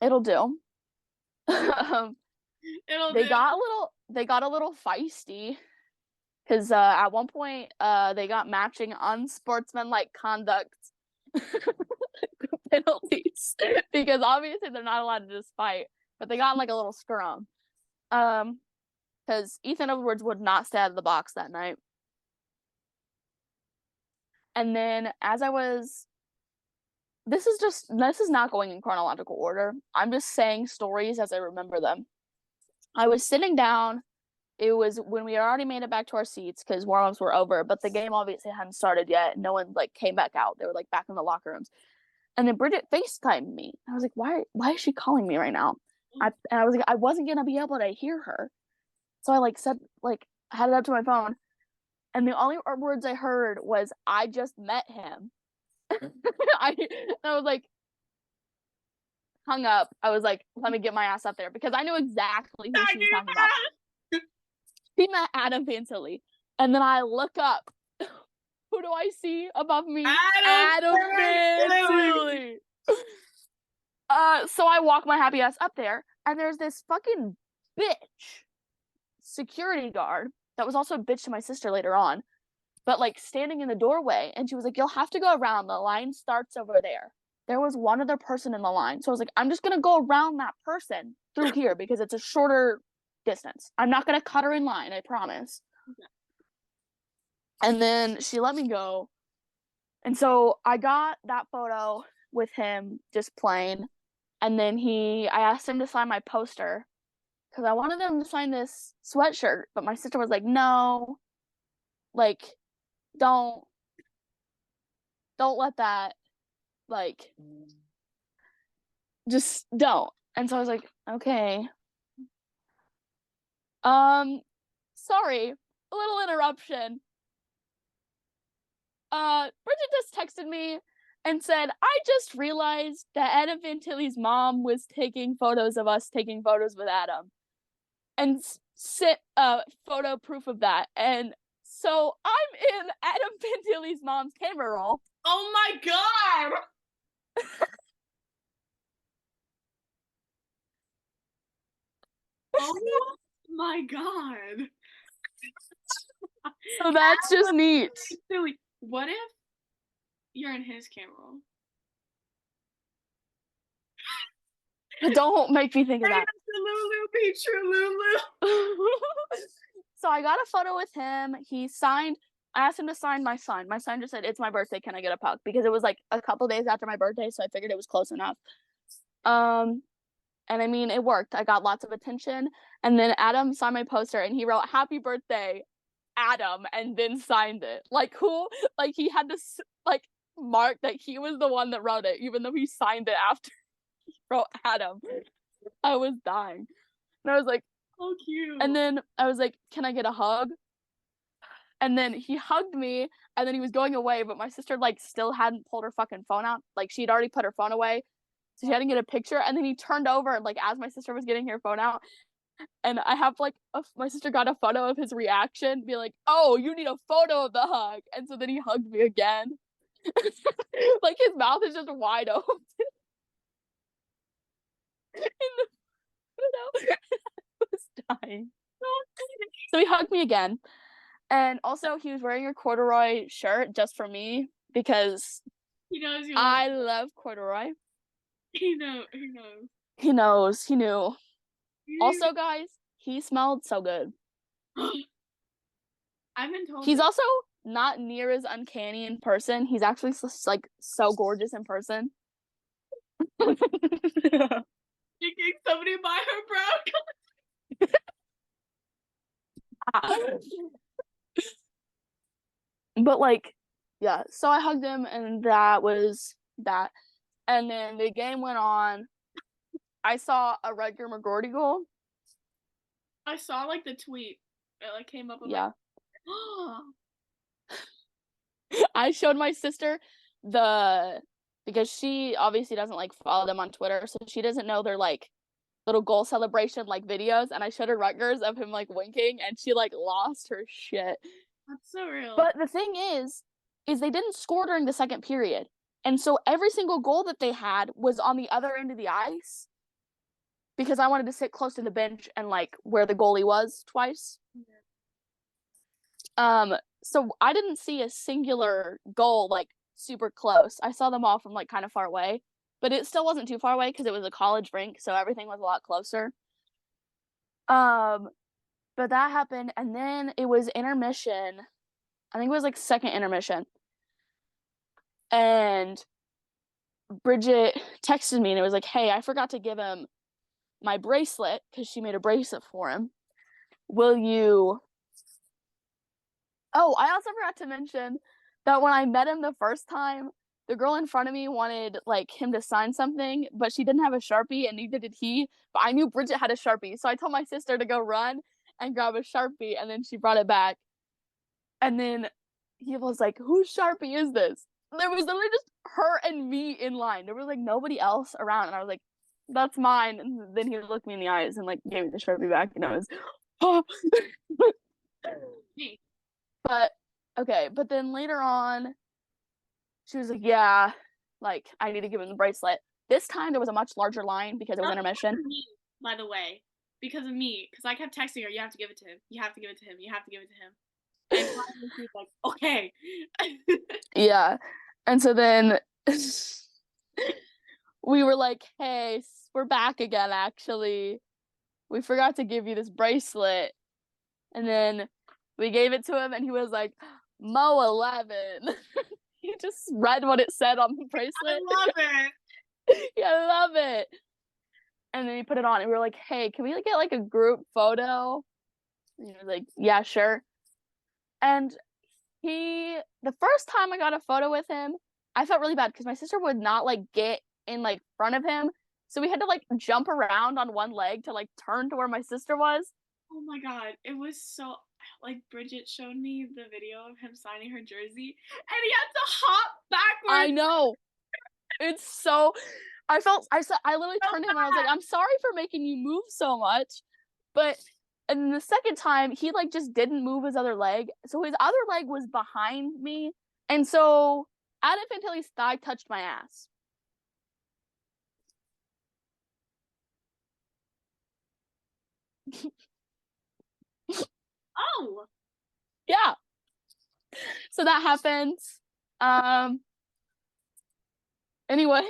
Speaker 1: it'll do. They got a little feisty, because at one point they got matching unsportsmanlike conduct penalties, because obviously they're not allowed to just fight, but they got in like a little scrum, because Ethan Edwards would not stay out of the box that night. And then this is not going in chronological order. I'm just saying stories as I remember them. I was sitting down. It was when we had already made it back to our seats because warm-ups were over, but the game obviously hadn't started yet. No one like came back out. They were like back in the locker rooms. And then Bridget FaceTimed me. I was like, why is she calling me right now? I was like, I wasn't gonna be able to hear her. So I like said, like, I had it up to my phone, and the only words I heard was, I just met him. I was like, hung up. I was like, let me get my ass up there, because I knew exactly who she was talking about. She met Adam Fantilli. And then I look up. Who do I see above me? Adam Fantilli. So I walk my happy ass up there, and there's this fucking bitch security guard that was also a bitch to my sister later on, but like standing in the doorway, and she was like, you'll have to go around. The line starts over there. There was one other person in the line. So I was like, I'm just going to go around that person through here because it's a shorter distance. I'm not going to cut her in line, I promise. Okay. And then she let me go. And so I got that photo with him just playing. And then I asked him to sign my poster because I wanted him to sign this sweatshirt. But my sister was like, no, like, don't let that, like, just don't. And so I was like, okay. Sorry, a little interruption. Bridget just texted me and said, I just realized that Adam Fantilli's mom was taking photos of us taking photos with Adam, and sent photo proof of that. And so I'm in Adam Fantilli's mom's camera roll.
Speaker 2: Oh my god! Oh my god.
Speaker 1: So that's just neat.
Speaker 2: Silly. What if you're in his camera roll?
Speaker 1: Don't make me think of that.
Speaker 2: Lulu, be true, Lulu.
Speaker 1: So I got a photo with him. He signed. I asked him to sign my sign. My sign just said, it's my birthday, can I get a puck? Because it was like a couple days after my birthday, so I figured it was close enough. And I mean, it worked. I got lots of attention. And then Adam signed my poster, and he wrote, happy birthday, Adam, and then signed it. Like, who? Like, he had to like mark that he was the one that wrote it, even though he signed it after he wrote Adam. I was dying. And I was like,
Speaker 2: oh, cute.
Speaker 1: And then I was like, can I get a hug? And then he hugged me, and then he was going away, but my sister like still hadn't pulled her fucking phone out. Like, she'd already put her phone away, so she had to get a picture. And then he turned over, and like as my sister was getting her phone out, And I have like my sister got a photo of his reaction, be like, "Oh, you need a photo of the hug." And so then he hugged me again. Like his mouth is just wide open. In the photo. I was dying. So he hugged me again. And also he was wearing a corduroy shirt just for me because
Speaker 2: he knows you.
Speaker 1: I love corduroy.
Speaker 2: He knows. He knows.
Speaker 1: He knows. He knew. Also, guys, he smelled so good.
Speaker 2: I've been told.
Speaker 1: He's also not near as uncanny in person. He's actually like so gorgeous in person.
Speaker 2: You think somebody buy her brown?
Speaker 1: But like, yeah. So I hugged him, and that was that. And then the game went on. I saw a Rutger McGroarty goal.
Speaker 2: I saw like the tweet. It like came up.
Speaker 1: Yeah. I showed my sister because she obviously doesn't like follow them on Twitter, so she doesn't know their like little goal celebration like videos. And I showed her Rutgers of him like winking, and she like lost her shit.
Speaker 2: That's so real.
Speaker 1: But the thing is they didn't score during the second period, and so every single goal that they had was on the other end of the ice. Because I wanted to sit close to the bench and like where the goalie was twice. So I didn't see a singular goal like super close. I saw them all from like kind of far away, but it still wasn't too far away because it was a college rink, so everything was a lot closer. But that happened, and then it was intermission. I think it was like second intermission. And Bridget texted me and it was like, "Hey, I forgot to give him my bracelet," because she made a bracelet for him. "Will you..." Oh, I also forgot to mention that when I met him the first time, the girl in front of me wanted like him to sign something, but she didn't have a Sharpie, and neither did he. But I knew Bridget had a Sharpie, so I told my sister to go run and grab a Sharpie, and then she brought it back. And then he was like, "Whose Sharpie is this?" There was literally just her and me in line. There was like nobody else around, and I was like, "That's mine." And then he looked me in the eyes and like gave me the Sharpie back, and I was, oh. But okay, but then later on, she was like, "Yeah, like I need to give him the bracelet." This time there was a much larger line because it was intermission.
Speaker 2: Me, by the way, because of me, because I kept texting her, "You have to give it to him. You have to give it to him. You have to give it to him." And finally she was like, "Okay."
Speaker 1: Yeah, and so then we were like, "Hey, we're back again. Actually, we forgot to give you this bracelet." And then we gave it to him, and he was like, "Mo 11." He just read what it said on the bracelet.
Speaker 2: I love it.
Speaker 1: Yeah, I love it. And then he put it on, and we were like, "Hey, can we get like a group photo?" And he was like, "Yeah, sure." And the first time I got a photo with him, I felt really bad because my sister would not like get in like front of him. So we had to like jump around on one leg to like turn to where my sister was.
Speaker 2: Oh my god, it was so like Bridget showed me the video of him signing her jersey and he had to hop backwards.
Speaker 1: I know. It's so I literally turned to him and I was like, "I'm sorry for making you move so much." And the second time he like just didn't move his other leg. So his other leg was behind me. And so Adam Fantilli's thigh touched my ass.
Speaker 2: Oh.
Speaker 1: Yeah. So that happens. Anyway.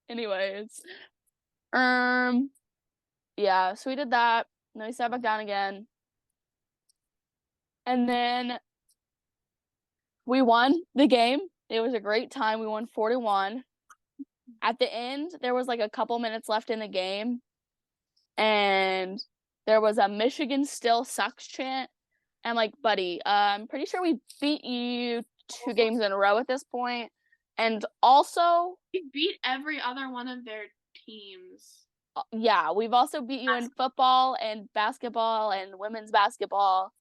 Speaker 1: Anyways. Yeah, so we did that. And then we sat back down again. And then we won the game. It was a great time. We won 4-1. At the end, there was like a couple minutes left in the game. And there was a Michigan still sucks chant. And like, buddy, I'm pretty sure we beat you 2 games in a row at this point. And also,
Speaker 2: we beat every other one of their teams.
Speaker 1: Yeah, we've also beat you in football and basketball and women's basketball.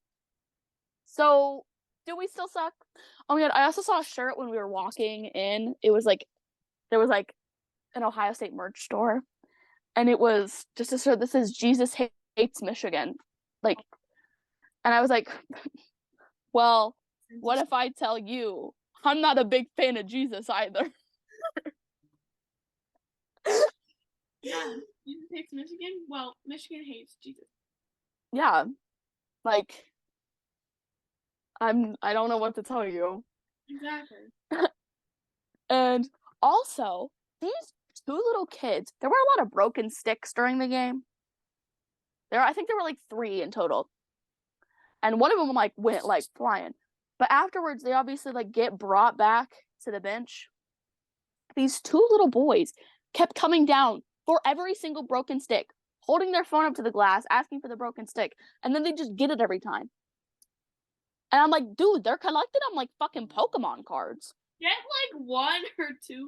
Speaker 1: So, do we still suck? Oh my god, I also saw a shirt when we were walking in. It was like, there was like an Ohio State merch store. and it was just a sort of, this is Jesus hates Michigan. Like, and I was like, well, what if I tell you I'm not a big fan of Jesus either?
Speaker 2: Yeah, Jesus hates Michigan? Well, Michigan hates Jesus.
Speaker 1: Yeah. Like, I don't know what to tell you.
Speaker 2: Exactly.
Speaker 1: And also, these two little kids, there were a lot of broken sticks during the game. I think there were like 3 in total. And one of them like went like flying. But afterwards they obviously like get brought back to the bench. These 2 little boys kept coming down for every single broken stick, holding their phone up to the glass, asking for the broken stick, and then they just get it every time. And I'm like, dude, they're collected on like fucking Pokemon cards.
Speaker 2: Get like 1 or 2 maybe?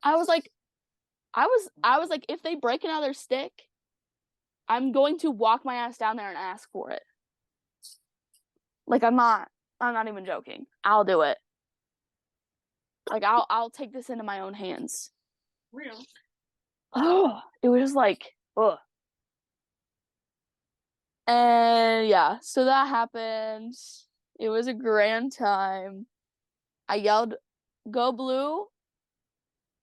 Speaker 1: I was like, if they break another stick, I'm going to walk my ass down there and ask for it. Like, I'm not even joking. I'll do it. Like, I'll take this into my own hands.
Speaker 2: Real.
Speaker 1: Oh, it was just like, ugh. And yeah, so that happened. It was a grand time. I yelled, "Go Blue!"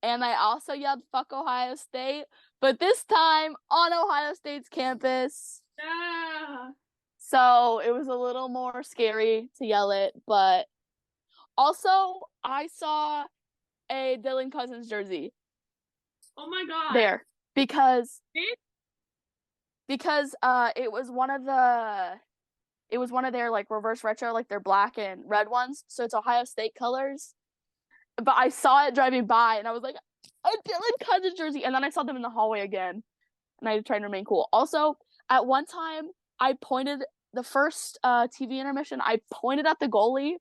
Speaker 1: And I also yelled, "Fuck Ohio State!" But this time on Ohio State's campus.
Speaker 2: Yeah.
Speaker 1: So it was a little more scary to yell it, but also I saw a Dylan Cousins jersey.
Speaker 2: Oh my god.
Speaker 1: There. Because it was one of their like reverse retro, like their black and red ones. So it's Ohio State colors. But I saw it driving by and I was like, a Dylan Cousins jersey. And then I saw them in the hallway again. And I tried to remain cool. Also, at one time, I pointed the first TV intermission, I pointed at the goalie.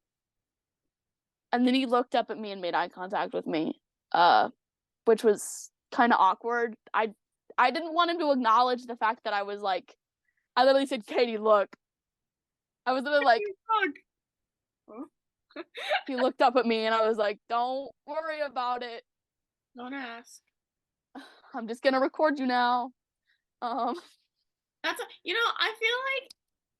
Speaker 1: And then he looked up at me and made eye contact with me, which was kind of awkward. I didn't want him to acknowledge the fact that I was like, I literally said, "Katie, look." I was literally like, he looked up at me and I was like, "Don't worry about it.
Speaker 2: Don't ask.
Speaker 1: I'm just gonna record you now."
Speaker 2: That's I feel like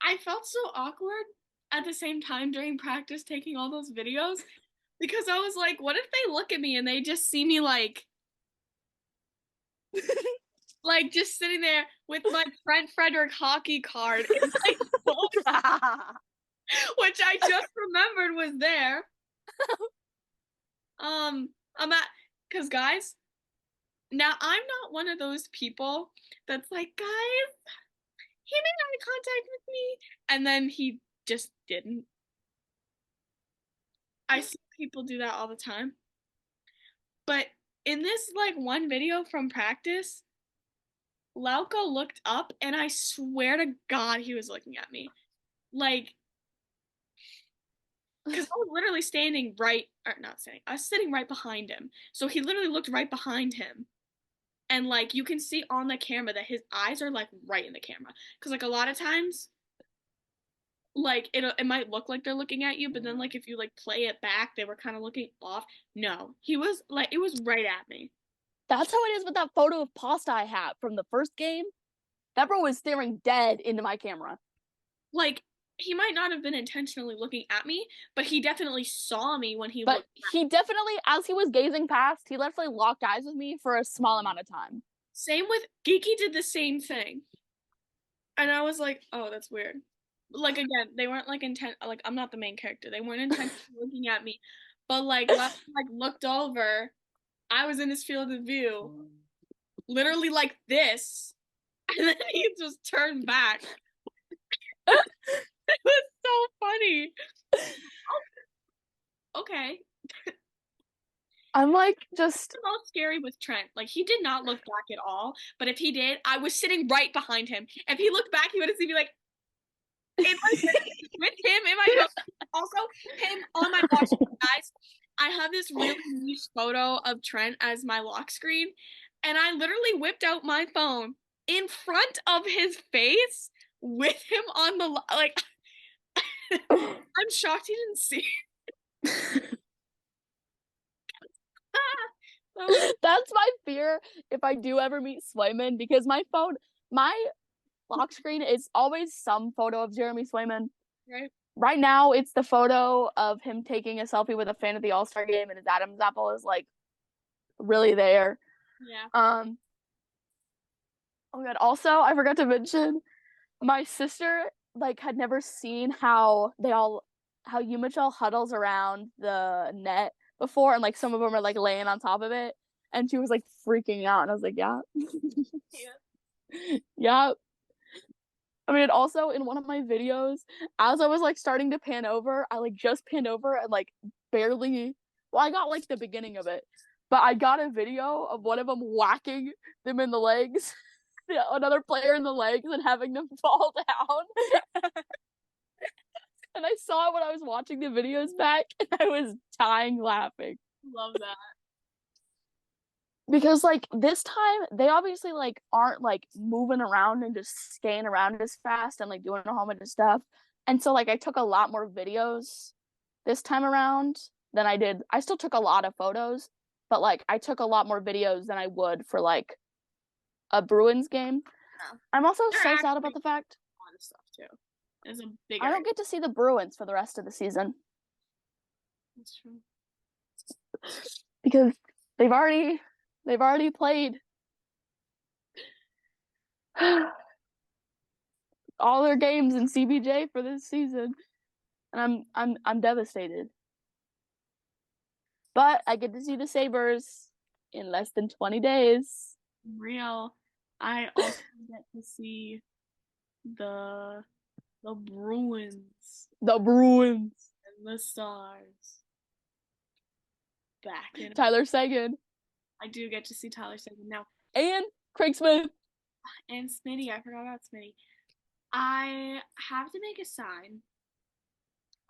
Speaker 2: I felt so awkward at the same time during practice taking all those videos because I was like, what if they look at me and they just see me like like just sitting there with my Trent Frederick hockey card and like which I just remembered was there. I'm at because guys, now I'm not one of those people that's like, guys, he made eye contact with me and then he just didn't. I see people do that all the time. But in this like one video from practice, Lauco looked up and I swear to God he was looking at me. Like, because I was literally I was sitting right behind him. So he literally looked right behind him. And like you can see on the camera that his eyes are like right in the camera. Because like a lot of times, like it might look like they're looking at you, but then like if you like play it back, they were kind of looking off. No, he was like it was right at me.
Speaker 1: That's how it is with that photo of pasta I had from the first game. That bro was staring dead into my camera.
Speaker 2: Like he might not have been intentionally looking at me, but he definitely saw me when he
Speaker 1: but
Speaker 2: looked at
Speaker 1: he definitely, as he was gazing past, he definitely locked eyes with me for a small amount of time.
Speaker 2: Same with Geeky did the same thing. And I was like, oh, that's weird. Like again, they weren't like intent like I'm not the main character. They weren't intentionally looking at me. But like when I like looked over, I was in his field of view. Literally like this. And then he just turned back. It was so funny. Okay.
Speaker 1: I'm like just
Speaker 2: the most scary with Trent. Like he did not look back at all, but if he did, I was sitting right behind him. If he looked back, he would have seen me like with him in my phone. Also him on my lock screen, guys. I have this really niche photo of Trent as my lock screen, and I literally whipped out my phone in front of his face with him on the like. I'm shocked he didn't see.
Speaker 1: That's my fear if I do ever meet Swayman, because my lock screen is always some photo of Jeremy Swayman. Right now, it's the photo of him taking a selfie with a fan at the All-Star game, and his Adam's apple is like really there.
Speaker 2: Yeah.
Speaker 1: Oh god. Also, I forgot to mention, my sister like had never seen how UMHL huddles around the net before, and like some of them are like laying on top of it, and she was like freaking out, and I was like, yeah. Yeah. I mean, also in one of my videos, as I was like starting to pan over, I like just panned over and like barely, well, I got like the beginning of it, but I got a video of one of them whacking them in the legs, another player in the legs, and having them fall down. And I saw it when I was watching the videos back, and I was dying laughing.
Speaker 2: Love that.
Speaker 1: Because like this time they obviously like aren't like moving around and just skating around as fast and like doing a whole bunch of stuff. And so like I took a lot more videos this time around than I did. I still took a lot of photos, but like I took a lot more videos than I would for like a Bruins game. Yeah. I'm also so sad about the fact
Speaker 2: a lot of stuff too. It's a big
Speaker 1: I don't get to see the Bruins for the rest of the season.
Speaker 2: That's true.
Speaker 1: Because they've already played all their games in CBJ for this season, and I'm devastated. But I get to see the Sabres in less than 20 days.
Speaker 2: Real. I also get to see the Bruins.
Speaker 1: The Bruins.
Speaker 2: And the Stars. Back in
Speaker 1: Tyler Seguin.
Speaker 2: I do get to see Tyler Seguin now.
Speaker 1: And Craig Smith.
Speaker 2: And Smitty. I forgot about Smitty. I have to make a sign.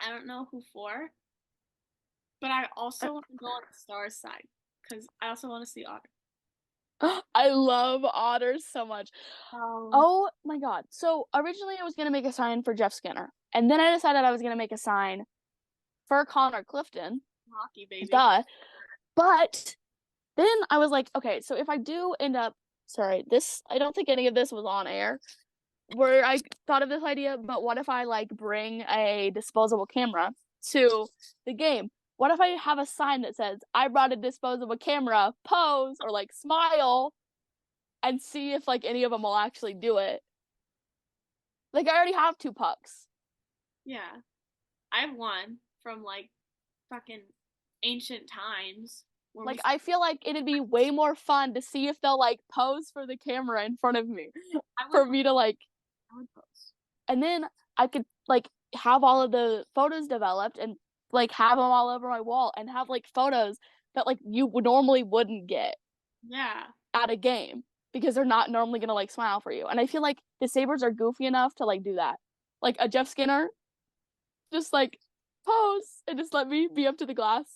Speaker 2: I don't know who for. But I also want to go on the Stars side. Because I also want to see Otter.
Speaker 1: I love Otters so much. Oh my god. So originally I was going to make a sign for Jeff Skinner. And then I decided I was going to make a sign for Connor Clifton.
Speaker 2: Hockey, baby.
Speaker 1: Duh. But then I was like, okay, so if I do end up, sorry, I don't think any of this was on air where I thought of this idea, but what if I like bring a disposable camera to the game? What if I have a sign that says, I brought a disposable camera, pose, or like smile, and see if like any of them will actually do it? Like I already have 2 pucks.
Speaker 2: Yeah. I have one from like fucking ancient times.
Speaker 1: Like I feel like it'd be way more fun to see if they'll like pose for the camera in front of me for me to like.
Speaker 2: I would pose.
Speaker 1: And then I could like have all of the photos developed and like have them all over my wall and have like photos that like you would normally wouldn't get.
Speaker 2: Yeah.
Speaker 1: At a game because they're not normally gonna like smile for you. And I feel like the Sabres are goofy enough to like do that. Like a Jeff Skinner, just like pose and just let me be up to the glass.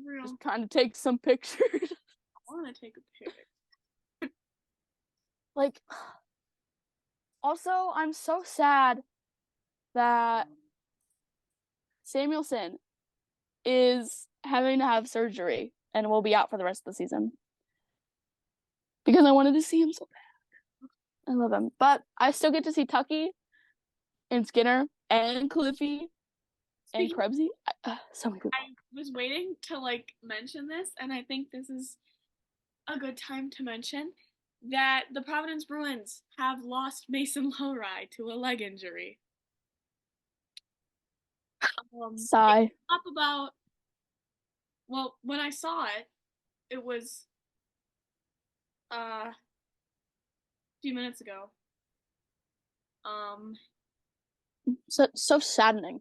Speaker 2: Real.
Speaker 1: Just trying to take some pictures.
Speaker 2: I want to take a picture.
Speaker 1: Like, also, I'm so sad that Samuelson is having to have surgery and will be out for the rest of the season. Because I wanted to see him so bad. I love him. But I still get to see Tucky and Skinner and Cliffy and Krebsy. So many people.
Speaker 2: I was waiting to like mention this, and I think this is a good time to mention that the Providence Bruins have lost Mason Lowry to a leg injury.
Speaker 1: Sigh.
Speaker 2: Up about, well, when I saw it, it was a few minutes ago.
Speaker 1: So saddening.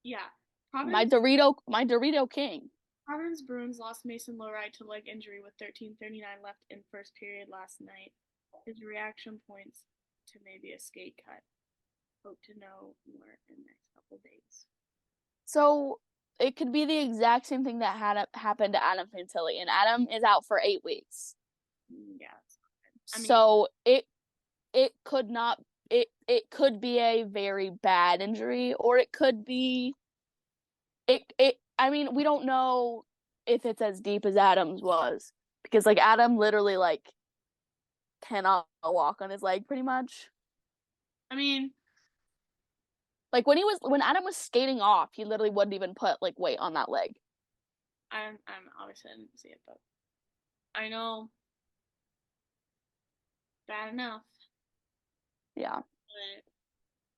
Speaker 2: Yeah.
Speaker 1: My Dorito King.
Speaker 2: Providence Bruins lost Mason Lowry to leg injury with 13:39 left in first period last night. His reaction points to maybe a skate cut. Hope to know more in the next couple days.
Speaker 1: So it could be the exact same thing that had happened to Adam Fantilli, and Adam is out for 8 weeks.
Speaker 2: Yeah.
Speaker 1: So it could not. It could be a very bad injury, or it could be. I mean, we don't know if it's as deep as Adam's was. Because, like, Adam literally, like, cannot walk on his leg, pretty much.
Speaker 2: I mean...
Speaker 1: Like, when Adam was skating off, he literally wouldn't even put, like, weight on that leg.
Speaker 2: I'm obviously I didn't see it, but I know bad enough.
Speaker 1: Yeah.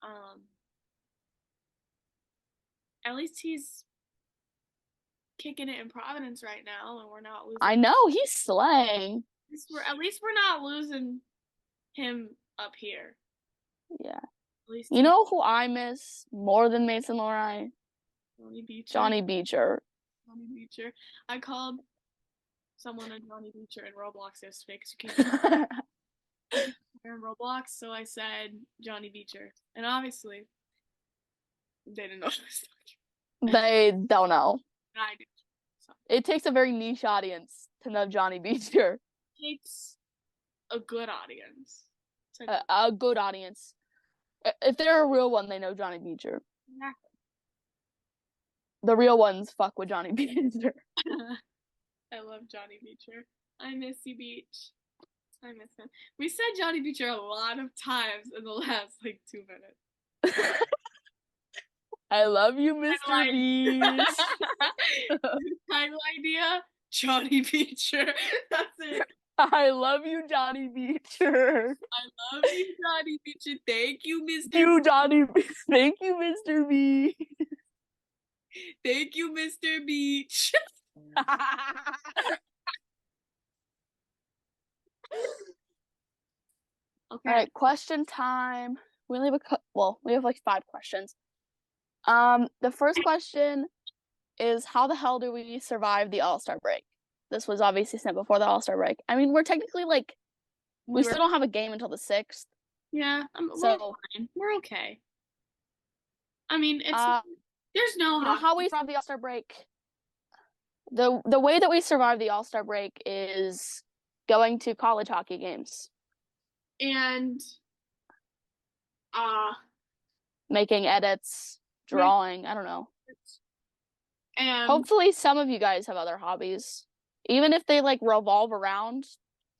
Speaker 2: But at least he's kicking it in Providence right now, and we're not losing.
Speaker 1: I know, he's slaying.
Speaker 2: At least we're not losing him up here.
Speaker 1: Yeah. At least you know who I miss more than Mason Lorai?
Speaker 2: Johnny Beecher.
Speaker 1: Johnny Beecher.
Speaker 2: Johnny Beecher. I called someone a Johnny Beecher in Roblox yesterday because you can't in Roblox, so I said Johnny Beecher, and obviously they didn't know what I was talking about.
Speaker 1: They don't know.
Speaker 2: I do. So.
Speaker 1: It takes a very niche audience to know Johnny Beecher.
Speaker 2: It takes a good audience.
Speaker 1: A good audience. If they're a real one, they know Johnny Beecher.
Speaker 2: Exactly.
Speaker 1: The real ones fuck with Johnny Beecher.
Speaker 2: I love Johnny Beecher. I miss you, Beach. I miss him. We said Johnny Beecher a lot of times in the last, 2 minutes.
Speaker 1: I love you, Mr. Beach.
Speaker 2: Title idea, Johnny Beecher. That's it.
Speaker 1: I love you, Johnny Beecher.
Speaker 2: I love you, Johnny Beecher. Thank you, Mr.
Speaker 1: You, Johnny. Thank you, Mr. Beach.
Speaker 2: Thank you, Mr. Beach.
Speaker 1: Okay. All right, question time. We only have we have 5 questions. The first question is, how the hell do we survive the All-Star break? This was obviously sent before the All-Star break. I mean, we're technically we still don't have a game until the 6th.
Speaker 2: Yeah, we're fine. We're okay. I mean, it's there's no
Speaker 1: how we survive the All-Star break. The way that we survive the All-Star break is going to college hockey games.
Speaker 2: And
Speaker 1: making edits, drawing, I don't know.
Speaker 2: And
Speaker 1: hopefully some of you guys have other hobbies, even if they revolve around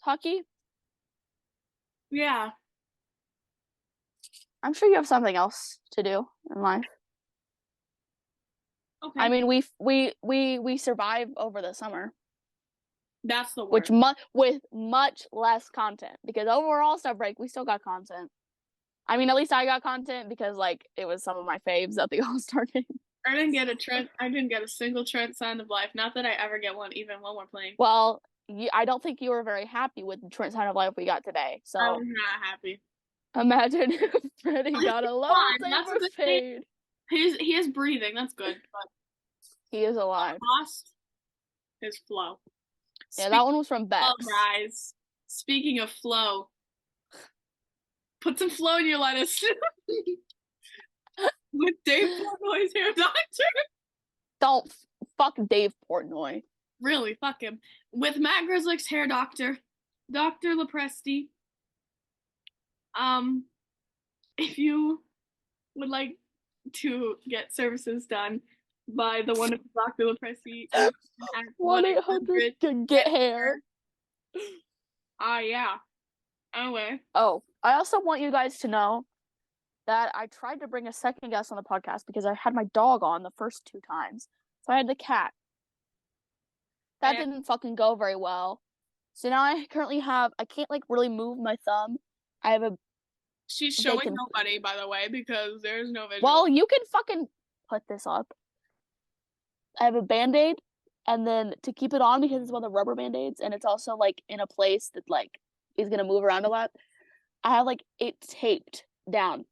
Speaker 1: hockey.
Speaker 2: Yeah.
Speaker 1: I'm sure you have something else to do in life.
Speaker 2: Okay.
Speaker 1: I mean, we survive over the summer.
Speaker 2: That's the word.
Speaker 1: With much less content, because over All-Star break we still got content. I mean, at least I got content because it was some of my faves at the All-Star game.
Speaker 2: I didn't get a single Trent sign of life. Not that I ever get one, even when we're playing.
Speaker 1: Well, I don't think you were very happy with the Trent sign of life we got today. So
Speaker 2: I was not happy.
Speaker 1: Imagine if Freddie got a low fade.
Speaker 2: He is breathing. That's good. But
Speaker 1: he is alive.
Speaker 2: Lost his flow.
Speaker 1: Yeah, that one was from Bex.
Speaker 2: Guys, speaking of flow, put some flow in your lettuce. With Dave Portnoy's hair doctor.
Speaker 1: Don't fuck Dave Portnoy.
Speaker 2: Really, fuck him. With Matt Grizzlick's hair doctor, Dr. Lepresti. If you would like to get services done by the wonderful Dr. Lepresti,
Speaker 1: 1-800 can get hair.
Speaker 2: Yeah. Anyway.
Speaker 1: Oh, I also want you guys to know that I tried to bring a second guest on the podcast because I had my dog on the first 2 times. So I had the cat. That didn't fucking go very well. So now I currently have, I can't really move my thumb. I have a...
Speaker 2: She's showing nobody, by the way, because there's no visual.
Speaker 1: Well, you can fucking put this up. I have a Band-Aid, and then to keep it on, because it's one of the rubber Band-Aids, and it's also in a place that is gonna move around a lot, I have it taped down.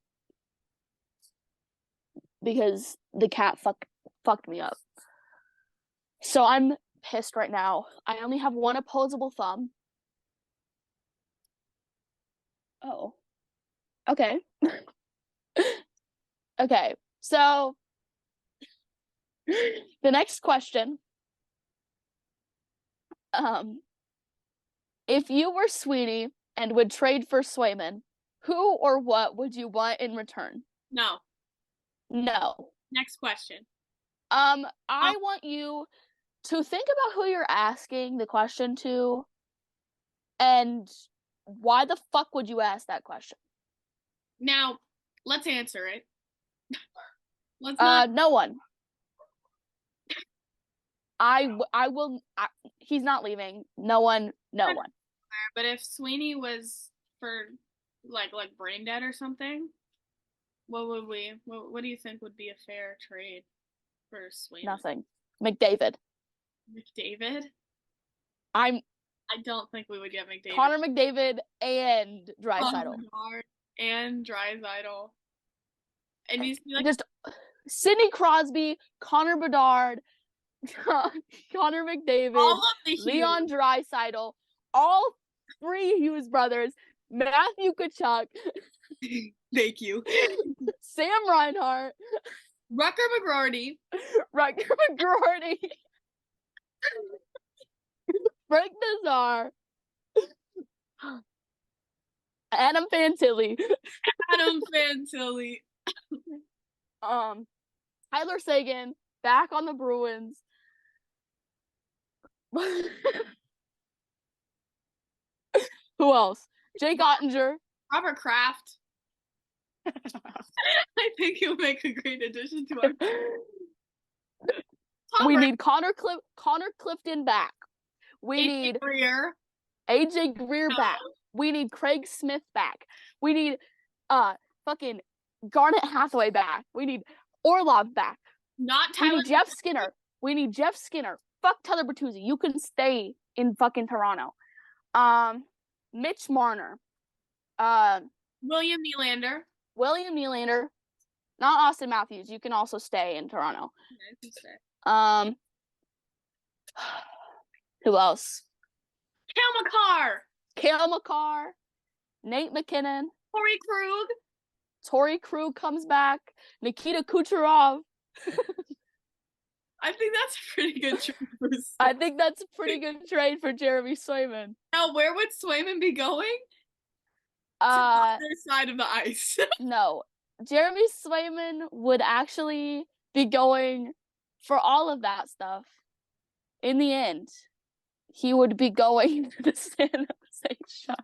Speaker 1: Because the cat fucked me up. So I'm pissed right now. I only have one opposable thumb. Oh. Okay. Okay. So the next question. If you were Sweetie and would trade for Swayman, who or what would you want in return?
Speaker 2: No.
Speaker 1: Next question. I want you to think about who you're asking the question to, and why the fuck would you ask that question?
Speaker 2: Now, let's answer it. Let's not.
Speaker 1: No one. He's not leaving. No one.
Speaker 2: But if Sweeney was for like brain dead or something, what do you think would be a fair trade for Sweeney?
Speaker 1: Nothing. McDavid.
Speaker 2: I don't think we would get McDavid.
Speaker 1: Connor McDavid and Draisaitl.
Speaker 2: And Draisaitl. And you see
Speaker 1: just Sidney Crosby, Connor Bedard, Connor McDavid, Leon Draisaitl, all three Hughes brothers, Matthew Tkachuk.
Speaker 2: Thank you.
Speaker 1: Sam Reinhart.
Speaker 2: Rucker McGroarty.
Speaker 1: Frank Nazar. Adam Fantilli. Tyler Seguin, back on the Bruins. Who else? Jake Ottinger.
Speaker 2: Robert Kraft. I think he'll make a great addition to our
Speaker 1: We need Connor Clifton back. We need AJ Greer back. We need Craig Smith back. We need fucking Garnet Hathaway back. We need Orlov back.
Speaker 2: Not Tyler.
Speaker 1: We need Jeff Skinner. Fuck Tyler Bertuzzi. You can stay in fucking Toronto. Mitch Marner.
Speaker 2: William Nylander.
Speaker 1: Not Austin Matthews. You can also stay in Toronto.
Speaker 2: Yeah, you can stay.
Speaker 1: Who else?
Speaker 2: Cale
Speaker 1: Makar. Nate McKinnon.
Speaker 2: Torrey
Speaker 1: Krug comes back. Nikita Kucherov.
Speaker 2: I think that's a pretty good trade for Swayman.
Speaker 1: I think that's a pretty good trade for Jeremy Swayman.
Speaker 2: Now, where would Swayman be going? To the other side of the ice.
Speaker 1: No. Jeremy Swayman would actually be going for all of that stuff. In the end, he would be going to the San Jose Sharks.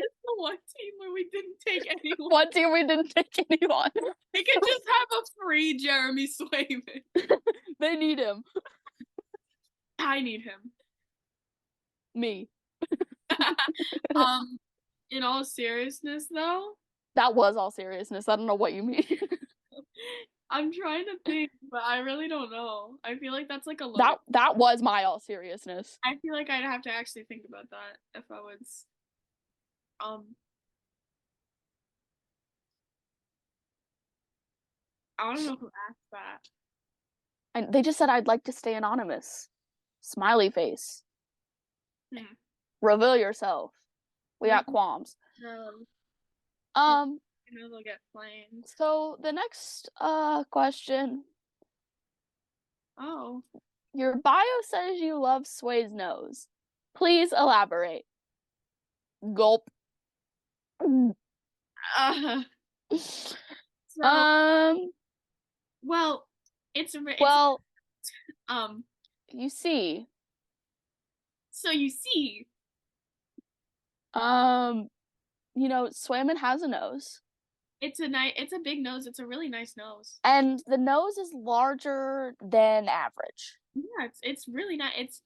Speaker 2: It's the one team where we didn't take anyone. They could just have a free Jeremy Swayman.
Speaker 1: They need him.
Speaker 2: I need him.
Speaker 1: Me.
Speaker 2: In all seriousness, though?
Speaker 1: That was all seriousness. I don't know what you mean.
Speaker 2: I'm trying to think, but I really don't know. I feel like that's like a
Speaker 1: that was my all seriousness.
Speaker 2: I feel like I'd have to actually think about that if I was I don't know who asked that.
Speaker 1: And they just said I'd like to stay anonymous. Smiley face. Reveal yourself. We got qualms.
Speaker 2: I know they'll get flamed.
Speaker 1: So the next question.
Speaker 2: Oh.
Speaker 1: Your bio says you love Sway's nose. Please elaborate. Gulp.
Speaker 2: Well, it's
Speaker 1: you see.
Speaker 2: So you see.
Speaker 1: Swayman has a nose.
Speaker 2: It's a big nose. It's a really nice nose.
Speaker 1: And the nose is larger than average.
Speaker 2: Yeah, it's really nice. It's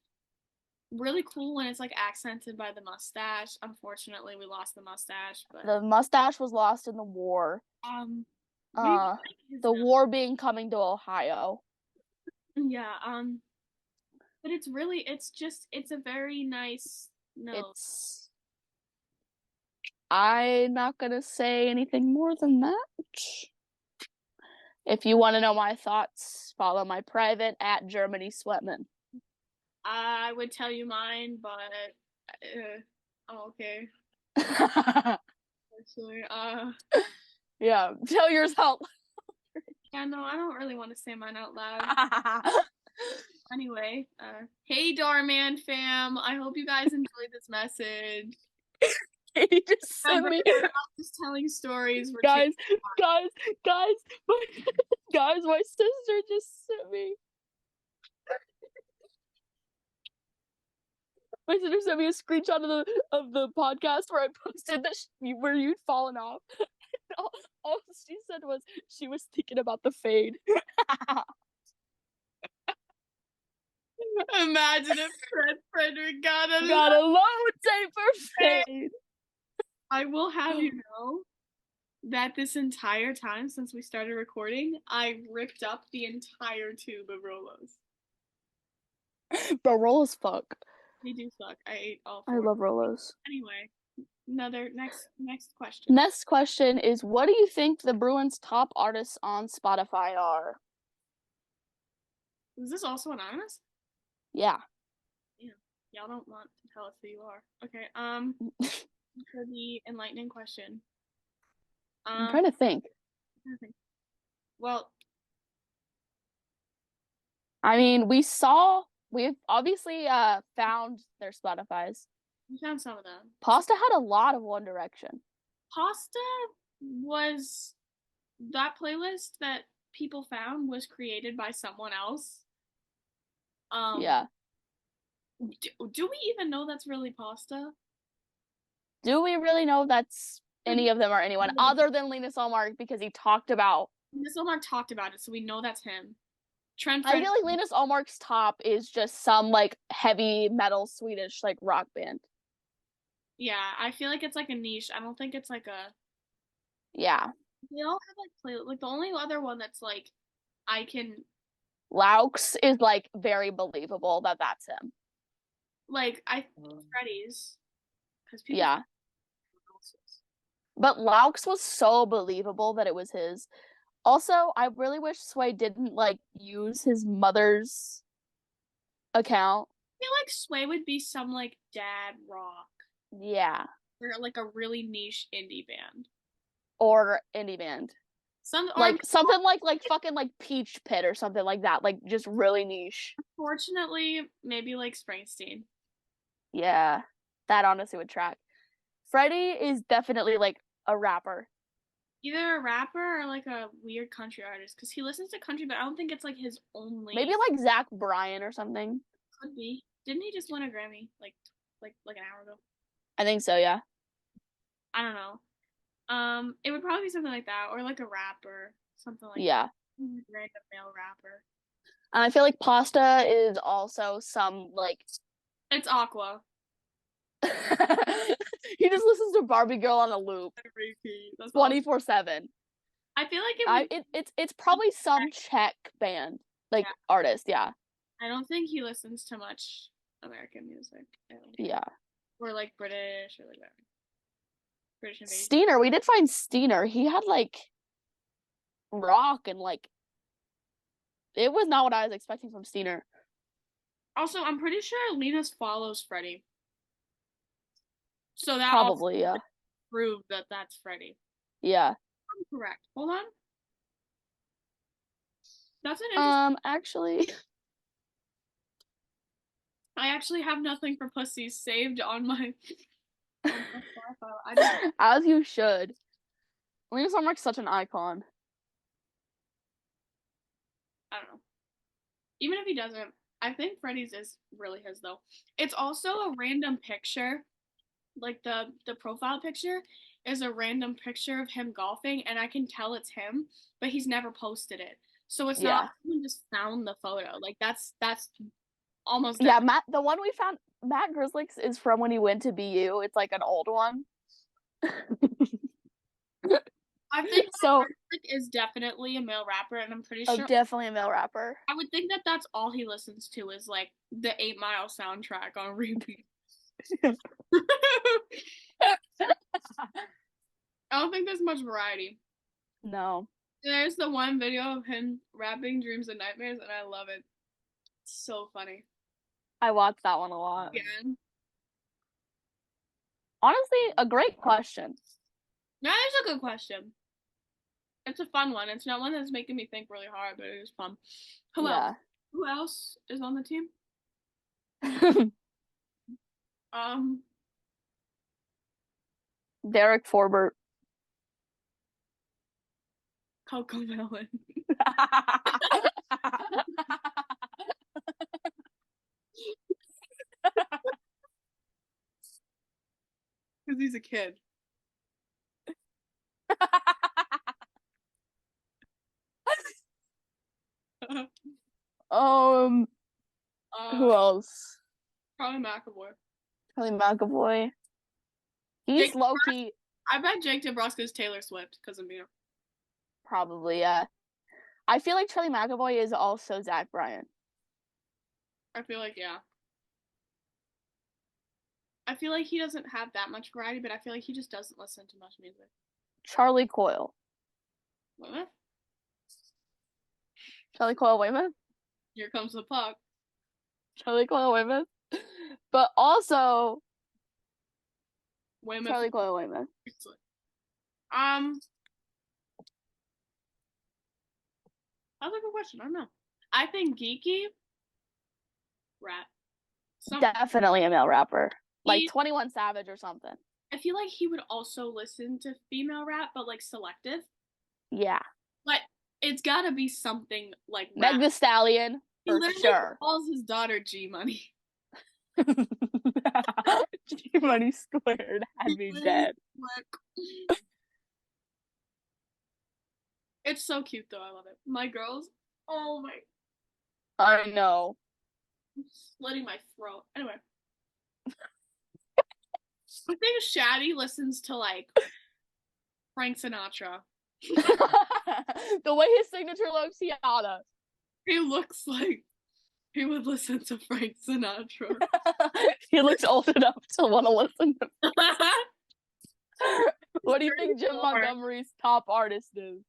Speaker 2: really cool when it's like accented by the mustache. Unfortunately, we lost the mustache, but
Speaker 1: the mustache was lost in the war. The war being coming to Ohio.
Speaker 2: Yeah, but it's a very nice nose.
Speaker 1: I'm not gonna say anything more than that. If you want to know my thoughts, follow my private at Germany Sweatman.
Speaker 2: I would tell you mine, but I'm okay. Actually,
Speaker 1: yeah, tell yours out.
Speaker 2: Yeah, no, I don't really want to say mine out loud. Anyway, hey Darman fam, I hope you guys enjoyed this message.
Speaker 1: Katie just sent me.
Speaker 2: Just telling stories.
Speaker 1: Guys, my sister just sent me My sister sent me a screenshot of the podcast where I posted that where you'd fallen off. All she said was she was thinking about the fade.
Speaker 2: Imagine if Frederick got a
Speaker 1: low taper fade.
Speaker 2: I will have you know that this entire time since we started recording, I ripped up the entire tube of Rolos.
Speaker 1: Bro, Rolos fuck.
Speaker 2: They do suck. I ate all four.
Speaker 1: I love Rolos.
Speaker 2: Anyway, next question.
Speaker 1: Next question is, what do you think the Bruins' top artists on Spotify are?
Speaker 2: Is this also anonymous?
Speaker 1: Yeah.
Speaker 2: Y'all don't want to tell us who you are. Okay. For the enlightening question.
Speaker 1: I'm trying to think.
Speaker 2: Well,
Speaker 1: I mean, we've obviously found their Spotifys.
Speaker 2: We found some of them.
Speaker 1: Pasta had a lot of One Direction.
Speaker 2: Pasta was that playlist that people found was created by someone else.
Speaker 1: Yeah.
Speaker 2: Do we even know that's really Pasta?
Speaker 1: Do we really know that's any of them or anyone other than Linus Ullmark, because he talked about
Speaker 2: Linus Ullmark talked about it, so we know that's him.
Speaker 1: I feel like Linus Ullmark's top is just some like heavy metal Swedish like rock band.
Speaker 2: Yeah, I feel like it's like a niche. I don't think it's like a.
Speaker 1: Yeah.
Speaker 2: They all have like the only other one that's like I can.
Speaker 1: Laux is like very believable that that's him.
Speaker 2: Like Freddy's, because people.
Speaker 1: Yeah. But Laux was so believable that it was his. Also, I really wish Sway didn't like use his mother's account.
Speaker 2: I feel like Sway would be some like dad rock.
Speaker 1: Yeah.
Speaker 2: Or like a really niche indie band.
Speaker 1: Or indie band. Something like fucking like Peach Pit or something like that. Like just really niche.
Speaker 2: Unfortunately, maybe like Springsteen.
Speaker 1: Yeah. That honestly would track. Freddie is definitely like a rapper.
Speaker 2: Either a rapper or like a weird country artist, because he listens to country, but I don't think it's like his only.
Speaker 1: Maybe like Zach Bryan or something.
Speaker 2: Could be. Didn't he just win a Grammy like an hour ago?
Speaker 1: I think so, yeah.
Speaker 2: I don't know. It would probably be something like that, or like a rapper, something like
Speaker 1: that.
Speaker 2: Random male rapper.
Speaker 1: And I feel like Pasta is also some like.
Speaker 2: It's Aqua.
Speaker 1: He just listens to Barbie Girl on a loop. 24/7.
Speaker 2: I feel like
Speaker 1: it's probably some Czech band, like artist, yeah.
Speaker 2: I don't think he listens to much American music.
Speaker 1: Yeah.
Speaker 2: Or like British or like that. British invasion.
Speaker 1: Steiner, we did find Steiner. He had like rock and like it was not what I was expecting from Steiner.
Speaker 2: Also, I'm pretty sure Linus follows Freddie. So that
Speaker 1: probably, yeah.
Speaker 2: Proved that that's Freddie.
Speaker 1: Yeah.
Speaker 2: I'm correct. Hold on. That's an
Speaker 1: interesting. Actually.
Speaker 2: I actually have nothing for pussies saved on my
Speaker 1: As you should. Linus Ullmark's such an icon.
Speaker 2: I don't know. Even if he doesn't, I think Freddie's is really his though. It's also a random picture. Like the profile picture is a random picture of him golfing, and I can tell it's him, but he's never posted it. So it's not someone just found the photo. Like that's almost
Speaker 1: Matt. The one we found, Matt Grizzlicks, is from when he went to BU. It's like an old one.
Speaker 2: I think so. Is definitely a male rapper, and I'm pretty sure.
Speaker 1: Definitely a male rapper.
Speaker 2: I would think that that's all he listens to is like the 8 Mile soundtrack on repeat. I don't think there's much variety.
Speaker 1: No.
Speaker 2: There's the one video of him rapping Dreams and Nightmares, and I love it. It's so funny.
Speaker 1: I watched that one a lot.
Speaker 2: Yeah.
Speaker 1: Honestly, a great question.
Speaker 2: That is a good question. It's a fun one. It's not one that's making me think really hard, but it is fun. Who else? Who else is on the team?
Speaker 1: Derek Forbert.
Speaker 2: Coco Melon.
Speaker 1: Who else?
Speaker 2: Probably McAvoy.
Speaker 1: Probably McAvoy. He's low key.
Speaker 2: I bet Jake DeBrusco's Taylor Swift because of me.
Speaker 1: Probably, yeah. I feel like Charlie McAvoy is also Zach Bryan.
Speaker 2: I feel like, yeah. I feel like he doesn't have that much variety, but I feel like he just doesn't listen to much music.
Speaker 1: Charlie Coyle.
Speaker 2: Weymouth?
Speaker 1: Charlie Coyle Weymouth?
Speaker 2: Here comes the puck.
Speaker 1: Charlie Coyle Weymouth. But also
Speaker 2: Weymouth.
Speaker 1: Charlie Coyle Weymouth.
Speaker 2: That's a good question. I don't know. I think geeky rap.
Speaker 1: Definitely a male rapper. Like 21 Savage or something.
Speaker 2: I feel like he would also listen to female rap, but like selective.
Speaker 1: Yeah.
Speaker 2: But it's gotta be something like
Speaker 1: Meg Thee Stallion, for sure.
Speaker 2: He calls his daughter G Money.
Speaker 1: G Money squared had me dead.
Speaker 2: It's so cute though. I love it. My girls. Oh my.
Speaker 1: I know.
Speaker 2: I'm slitting my throat. Anyway. I think Shaddy listens to like Frank Sinatra.
Speaker 1: The way his signature looks,
Speaker 2: he looks like he would listen to Frank Sinatra.
Speaker 1: He looks old enough to want to listen to What do you think Jim Montgomery's top artist is?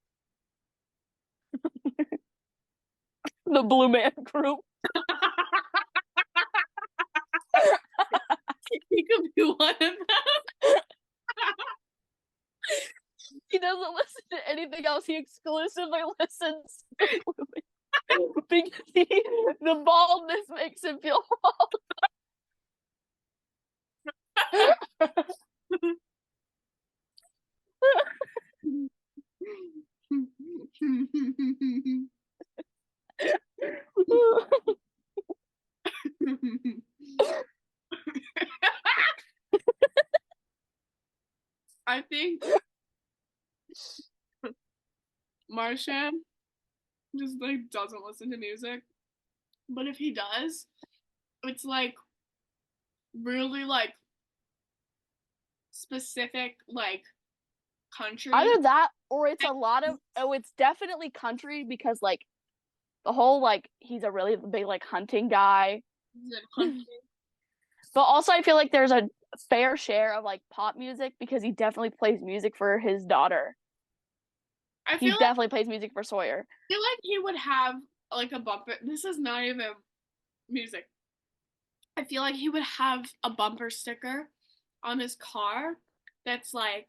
Speaker 1: The Blue Man Group.
Speaker 2: He could be one of them.
Speaker 1: He doesn't listen to anything else. He exclusively listens to Blue Man Group because the baldness makes him feel bald.
Speaker 2: I think Marshan just like doesn't listen to music, but if he does, it's like really like specific like country.
Speaker 1: Either that or it's a lot of it's definitely country because like the whole like he's a really big like hunting guy. But also I feel like there's a fair share of like pop music because he definitely plays music for his daughter. He definitely plays music for Sawyer.
Speaker 2: I feel like he would have like a bumper. This is not even music. I feel like he would have a bumper sticker on his car that's like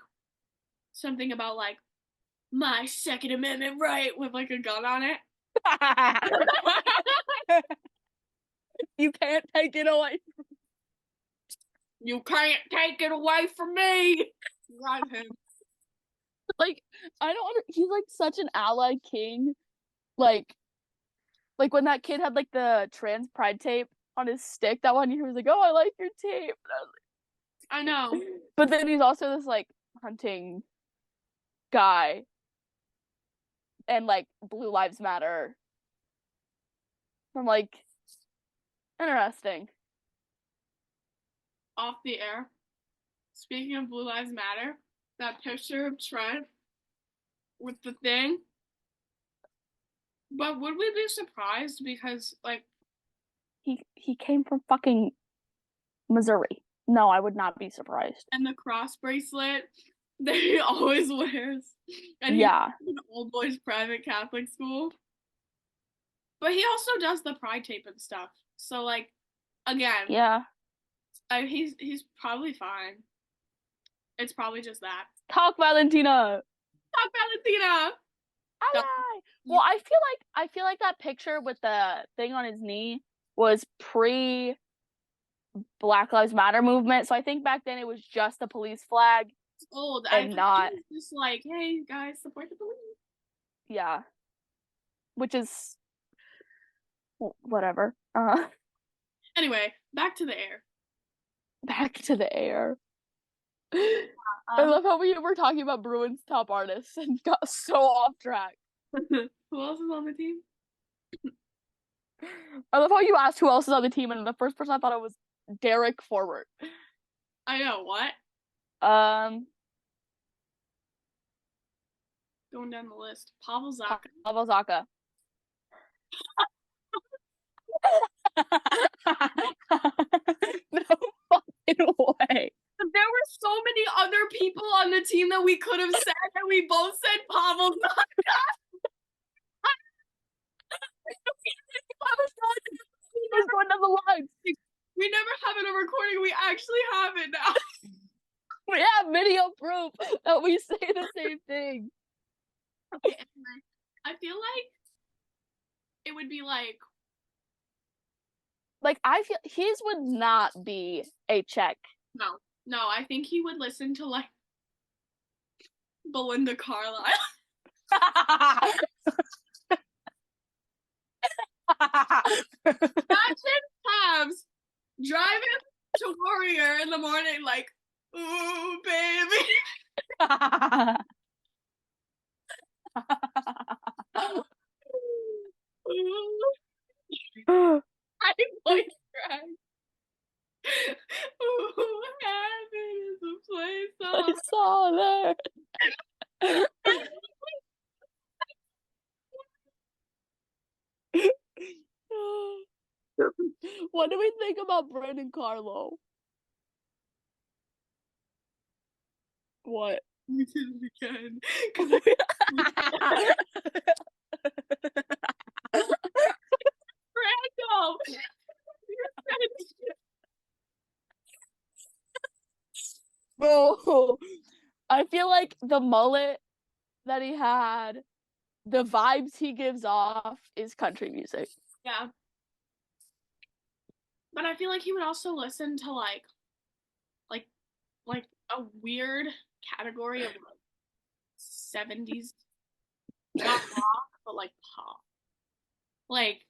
Speaker 2: something about like my Second Amendment right with like a gun on it.
Speaker 1: You can't take it away.
Speaker 2: You can't take it away from me. Drive him.
Speaker 1: Like I don't. He's like such an ally king. Like when that kid had like the trans pride tape on his stick that one year, he was like, "Oh, I like your tape." And I was like,
Speaker 2: I know.
Speaker 1: But then he's also this like hunting guy, and like Blue Lives Matter. I'm like, interesting.
Speaker 2: Off the air. Speaking of Blue Lives Matter, that picture of Trent with the thing. But would we be surprised because like
Speaker 1: he came from fucking Missouri? No, I would not be surprised.
Speaker 2: And the cross bracelet that he always wears. And
Speaker 1: he's
Speaker 2: in an old boys private Catholic school. But he also does the pride tape and stuff. So like again.
Speaker 1: Yeah.
Speaker 2: He's probably fine. It's probably just that.
Speaker 1: Talk Valentina.
Speaker 2: Talk Valentina.
Speaker 1: Well, I feel like that picture with the thing on his knee was pre Black Lives Matter movement. So I think back then it was just the police flag.
Speaker 2: It's old.
Speaker 1: And not
Speaker 2: just like, hey guys, support the police.
Speaker 1: Yeah. Which is whatever.
Speaker 2: Anyway, back to the air.
Speaker 1: I love how we were talking about Bruins top artists and got so off track.
Speaker 2: Who else is on the team?
Speaker 1: I love how you asked who else is on the team, and the first person I thought it was Derek Forward.
Speaker 2: I know, what?
Speaker 1: Um,
Speaker 2: Going down the list. Pavel Zacha.
Speaker 1: Pavel Zacha. No fucking way.
Speaker 2: There were so many other people on the team that we could have said, and we both said Pavel Zacha.
Speaker 1: He's going down the line.
Speaker 2: We never have it on recording. We actually have it now.
Speaker 1: We have video proof that we say the same thing.
Speaker 2: Okay, I feel like it would be like
Speaker 1: I feel his would not be a Czech.
Speaker 2: no, I think he would listen to like Belinda Carlisle. Imagine Tabs driving to Warrior in the morning, like, ooh, baby. I like crying. Ooh, heaven is a place on.
Speaker 1: I saw there. What do we think about Brandon Carlo? What?
Speaker 2: We did it again. Randall!
Speaker 1: Bro, I feel like the mullet that he had, the vibes he gives off is country music.
Speaker 2: Yeah. But I feel like he would also listen to like a weird category of like 70s, not rock, but like pop. Like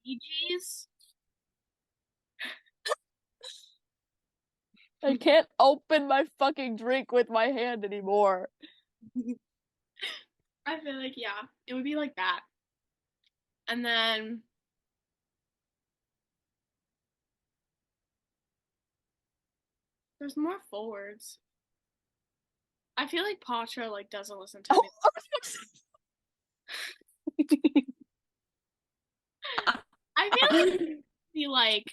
Speaker 2: Bee Gees.
Speaker 1: I can't open my fucking drink with my hand anymore.
Speaker 2: I feel like, yeah, it would be like that. And then there's more forwards. I feel like Patra like doesn't listen to me. I feel like he'd be like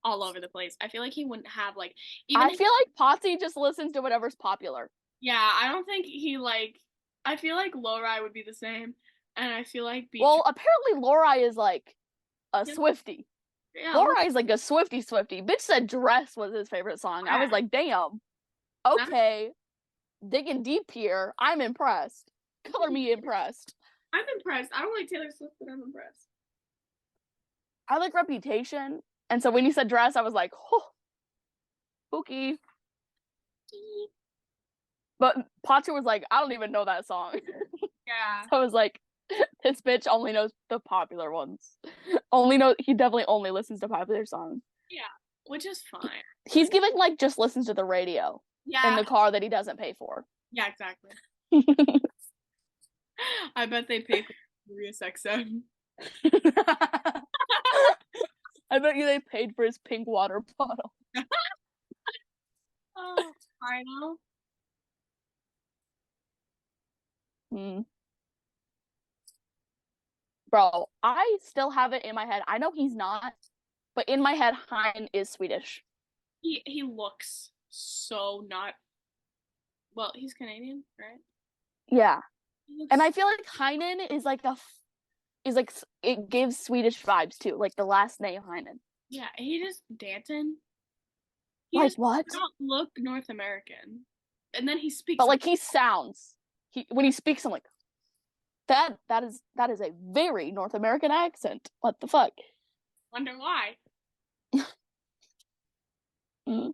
Speaker 2: all over the place. I feel like he wouldn't have like
Speaker 1: even I feel like Potsy just listens to whatever's popular.
Speaker 2: Yeah, I don't think he like I feel like Lori would be the same. And I feel like
Speaker 1: well, apparently Lori is like a Swiftie. Yeah, Lori is like a Swiftie. Bitch said Dress was his favorite song. I was like, damn. Okay. Digging deep here. I'm impressed. Color me impressed.
Speaker 2: I'm impressed. I don't like Taylor Swift, but I'm impressed.
Speaker 1: I like Reputation. And so when you said Dress, I was like, oh, spooky. But Patu was like, I don't even know that song.
Speaker 2: Yeah.
Speaker 1: So I was like, this bitch only knows the popular ones. He definitely only listens to popular songs.
Speaker 2: Yeah, which is fine.
Speaker 1: He's giving like just listens to the radio. Yeah. In the car that he doesn't pay for.
Speaker 2: Yeah, exactly. I bet they pay for Sirius XM.
Speaker 1: I bet you they paid for his pink water bottle.
Speaker 2: Oh, I know.
Speaker 1: Bro, I still have it in my head. I know he's not, but in my head, Hein is Swedish.
Speaker 2: He looks so not. Well, he's Canadian, right?
Speaker 1: Yeah, and I feel like Heinen is like it gives Swedish vibes too, like the last name Heinen.
Speaker 2: Yeah, he just Danton.
Speaker 1: He like what?
Speaker 2: Don't look North American, and then he speaks.
Speaker 1: But like he sounds, when he speaks, I'm like, that is a very North American accent. What the fuck?
Speaker 2: Wonder why. Like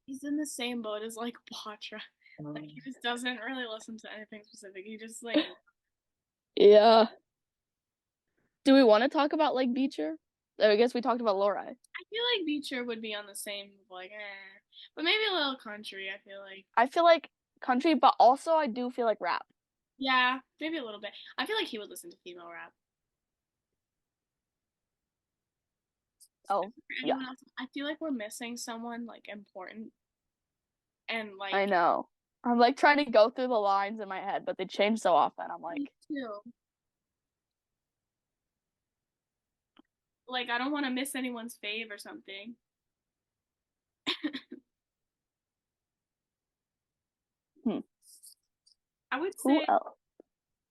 Speaker 2: he's in the same boat as like Patra. Like he just doesn't really listen to anything specific. He just like
Speaker 1: yeah. Do we want to talk about like Beecher? I guess we talked about Lori.
Speaker 2: I feel like Beecher would be on the same like but maybe a little country, I feel like
Speaker 1: country, but also I do feel like rap.
Speaker 2: Yeah, maybe a little bit. I feel like he would listen to female rap.
Speaker 1: Oh, yeah.
Speaker 2: Else, I feel like we're missing someone like important. And like
Speaker 1: I know. I'm like trying to go through the lines in my head, but they change so often. I'm like,
Speaker 2: me too. Like I don't want to miss anyone's fave or something. I would say
Speaker 1: who else?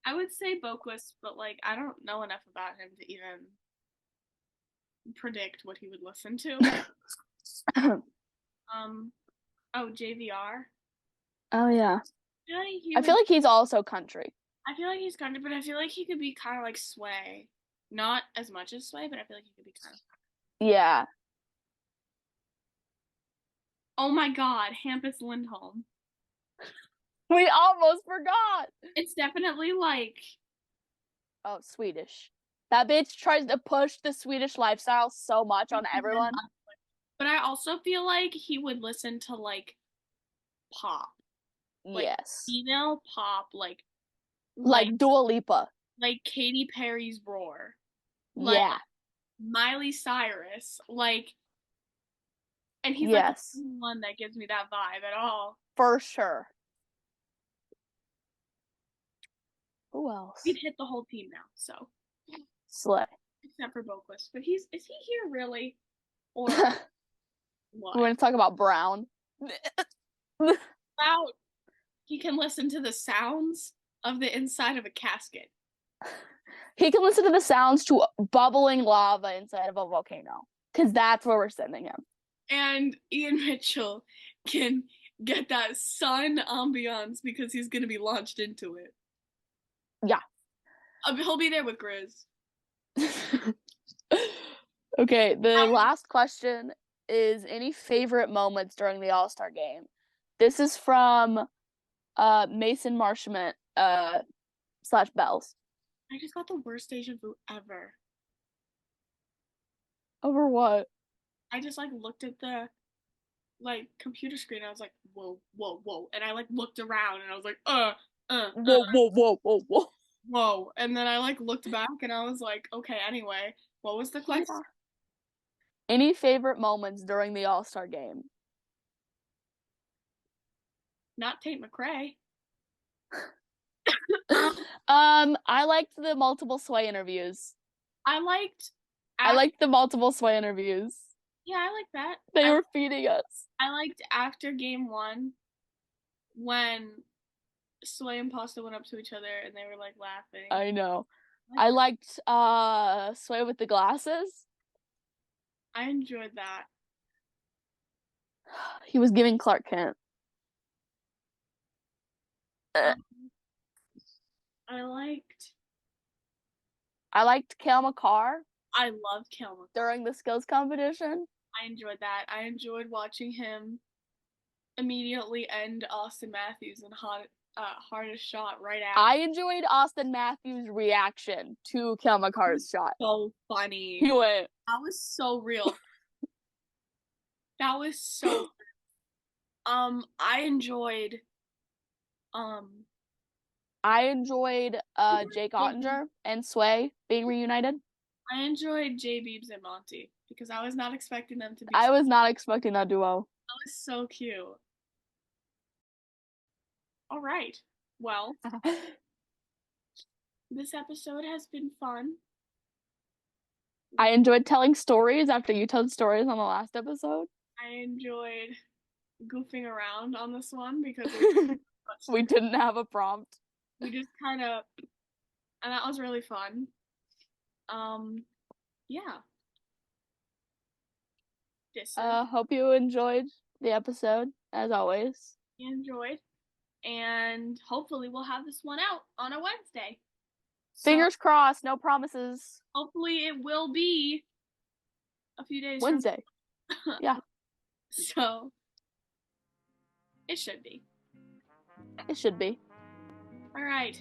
Speaker 2: I would say Boquist, but like I don't know enough about him to even predict what he would listen to. Oh, JVR.
Speaker 1: Oh yeah.
Speaker 2: I
Speaker 1: feel like he's also country.
Speaker 2: I feel like he's country, but I feel like he could be kind of like Sway. Not as much as Sway, but I feel like he could be kind of.
Speaker 1: Yeah.
Speaker 2: Oh my God, Hampus Lindholm.
Speaker 1: We almost forgot.
Speaker 2: It's definitely like.
Speaker 1: Oh, Swedish. That bitch tries to push the Swedish lifestyle so much on everyone.
Speaker 2: But I also feel like he would listen to like pop. Like,
Speaker 1: yes.
Speaker 2: Female pop, like
Speaker 1: Dua Lipa.
Speaker 2: Like Katy Perry's Roar.
Speaker 1: Like, yeah.
Speaker 2: Miley Cyrus. Like, and he's like the only one that gives me that vibe at all.
Speaker 1: For sure. Who else?
Speaker 2: We'd hit the whole team now, so.
Speaker 1: Slay.
Speaker 2: Except for Boquist. But is he here really? Or what?
Speaker 1: We're going to talk about Brown.
Speaker 2: He can listen to the sounds of the inside of a casket.
Speaker 1: He can listen to the sounds to bubbling lava inside of a volcano. Because that's where we're sending him.
Speaker 2: And Ian Mitchell can get that sun ambiance because he's going to be launched into it.
Speaker 1: Yeah.
Speaker 2: He'll be there with Grizz.
Speaker 1: Okay, the last question is any favorite moments during the All-Star game? This is from Mason Marshman / Bells.
Speaker 2: I just got the worst deja vu ever.
Speaker 1: Over what?
Speaker 2: I just like looked at the computer screen and I was like, whoa, whoa, whoa. And I like looked around and I was like, whoa. And then I like looked back and I was like, okay, anyway, what was the question?
Speaker 1: Any favorite moments during the All-Star game?
Speaker 2: Not Tate McRae.
Speaker 1: I liked the multiple Sway interviews.
Speaker 2: I liked
Speaker 1: the multiple Sway interviews.
Speaker 2: Yeah, I like that.
Speaker 1: They were feeding us.
Speaker 2: I liked after game 1 when Sway and Pasta went up to each other and they were like laughing.
Speaker 1: I know. I liked Sway with the glasses.
Speaker 2: I enjoyed that.
Speaker 1: He was giving Clark Kent.
Speaker 2: I
Speaker 1: liked Cale Makar.
Speaker 2: I loved Cale Makar.
Speaker 1: During the skills competition.
Speaker 2: I enjoyed that. I enjoyed watching him immediately end Austin Matthews in hardest shot right after.
Speaker 1: I enjoyed Austin Matthews' reaction to Cale Makar's shot.
Speaker 2: So funny.
Speaker 1: He went.
Speaker 2: That was so real. That was so. I enjoyed.
Speaker 1: Jake Ottinger and Sway being reunited.
Speaker 2: I enjoyed J Beebs and Monty because I was not expecting them to be.
Speaker 1: I was not expecting that duo.
Speaker 2: That was so cute. All right. Well, this episode has been fun.
Speaker 1: I enjoyed telling stories after you told stories on the last episode.
Speaker 2: I enjoyed goofing around on this one because
Speaker 1: we didn't have a prompt.
Speaker 2: We just kind of, and that was really fun. Yeah.
Speaker 1: Hope you enjoyed the episode, as always.
Speaker 2: Enjoyed. And hopefully we'll have this one out on a Wednesday.
Speaker 1: Fingers crossed, no promises.
Speaker 2: Hopefully it will be a few days
Speaker 1: Wednesday. Yeah.
Speaker 2: So, it should be.
Speaker 1: It should be.
Speaker 2: All right.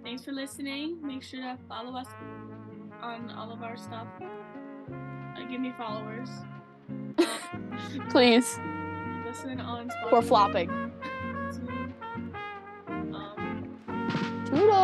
Speaker 2: Thanks for listening. Make sure to follow us on all of our stuff. Give me followers.
Speaker 1: Please.
Speaker 2: Listen on Spotify.
Speaker 1: We're flopping. Toodles.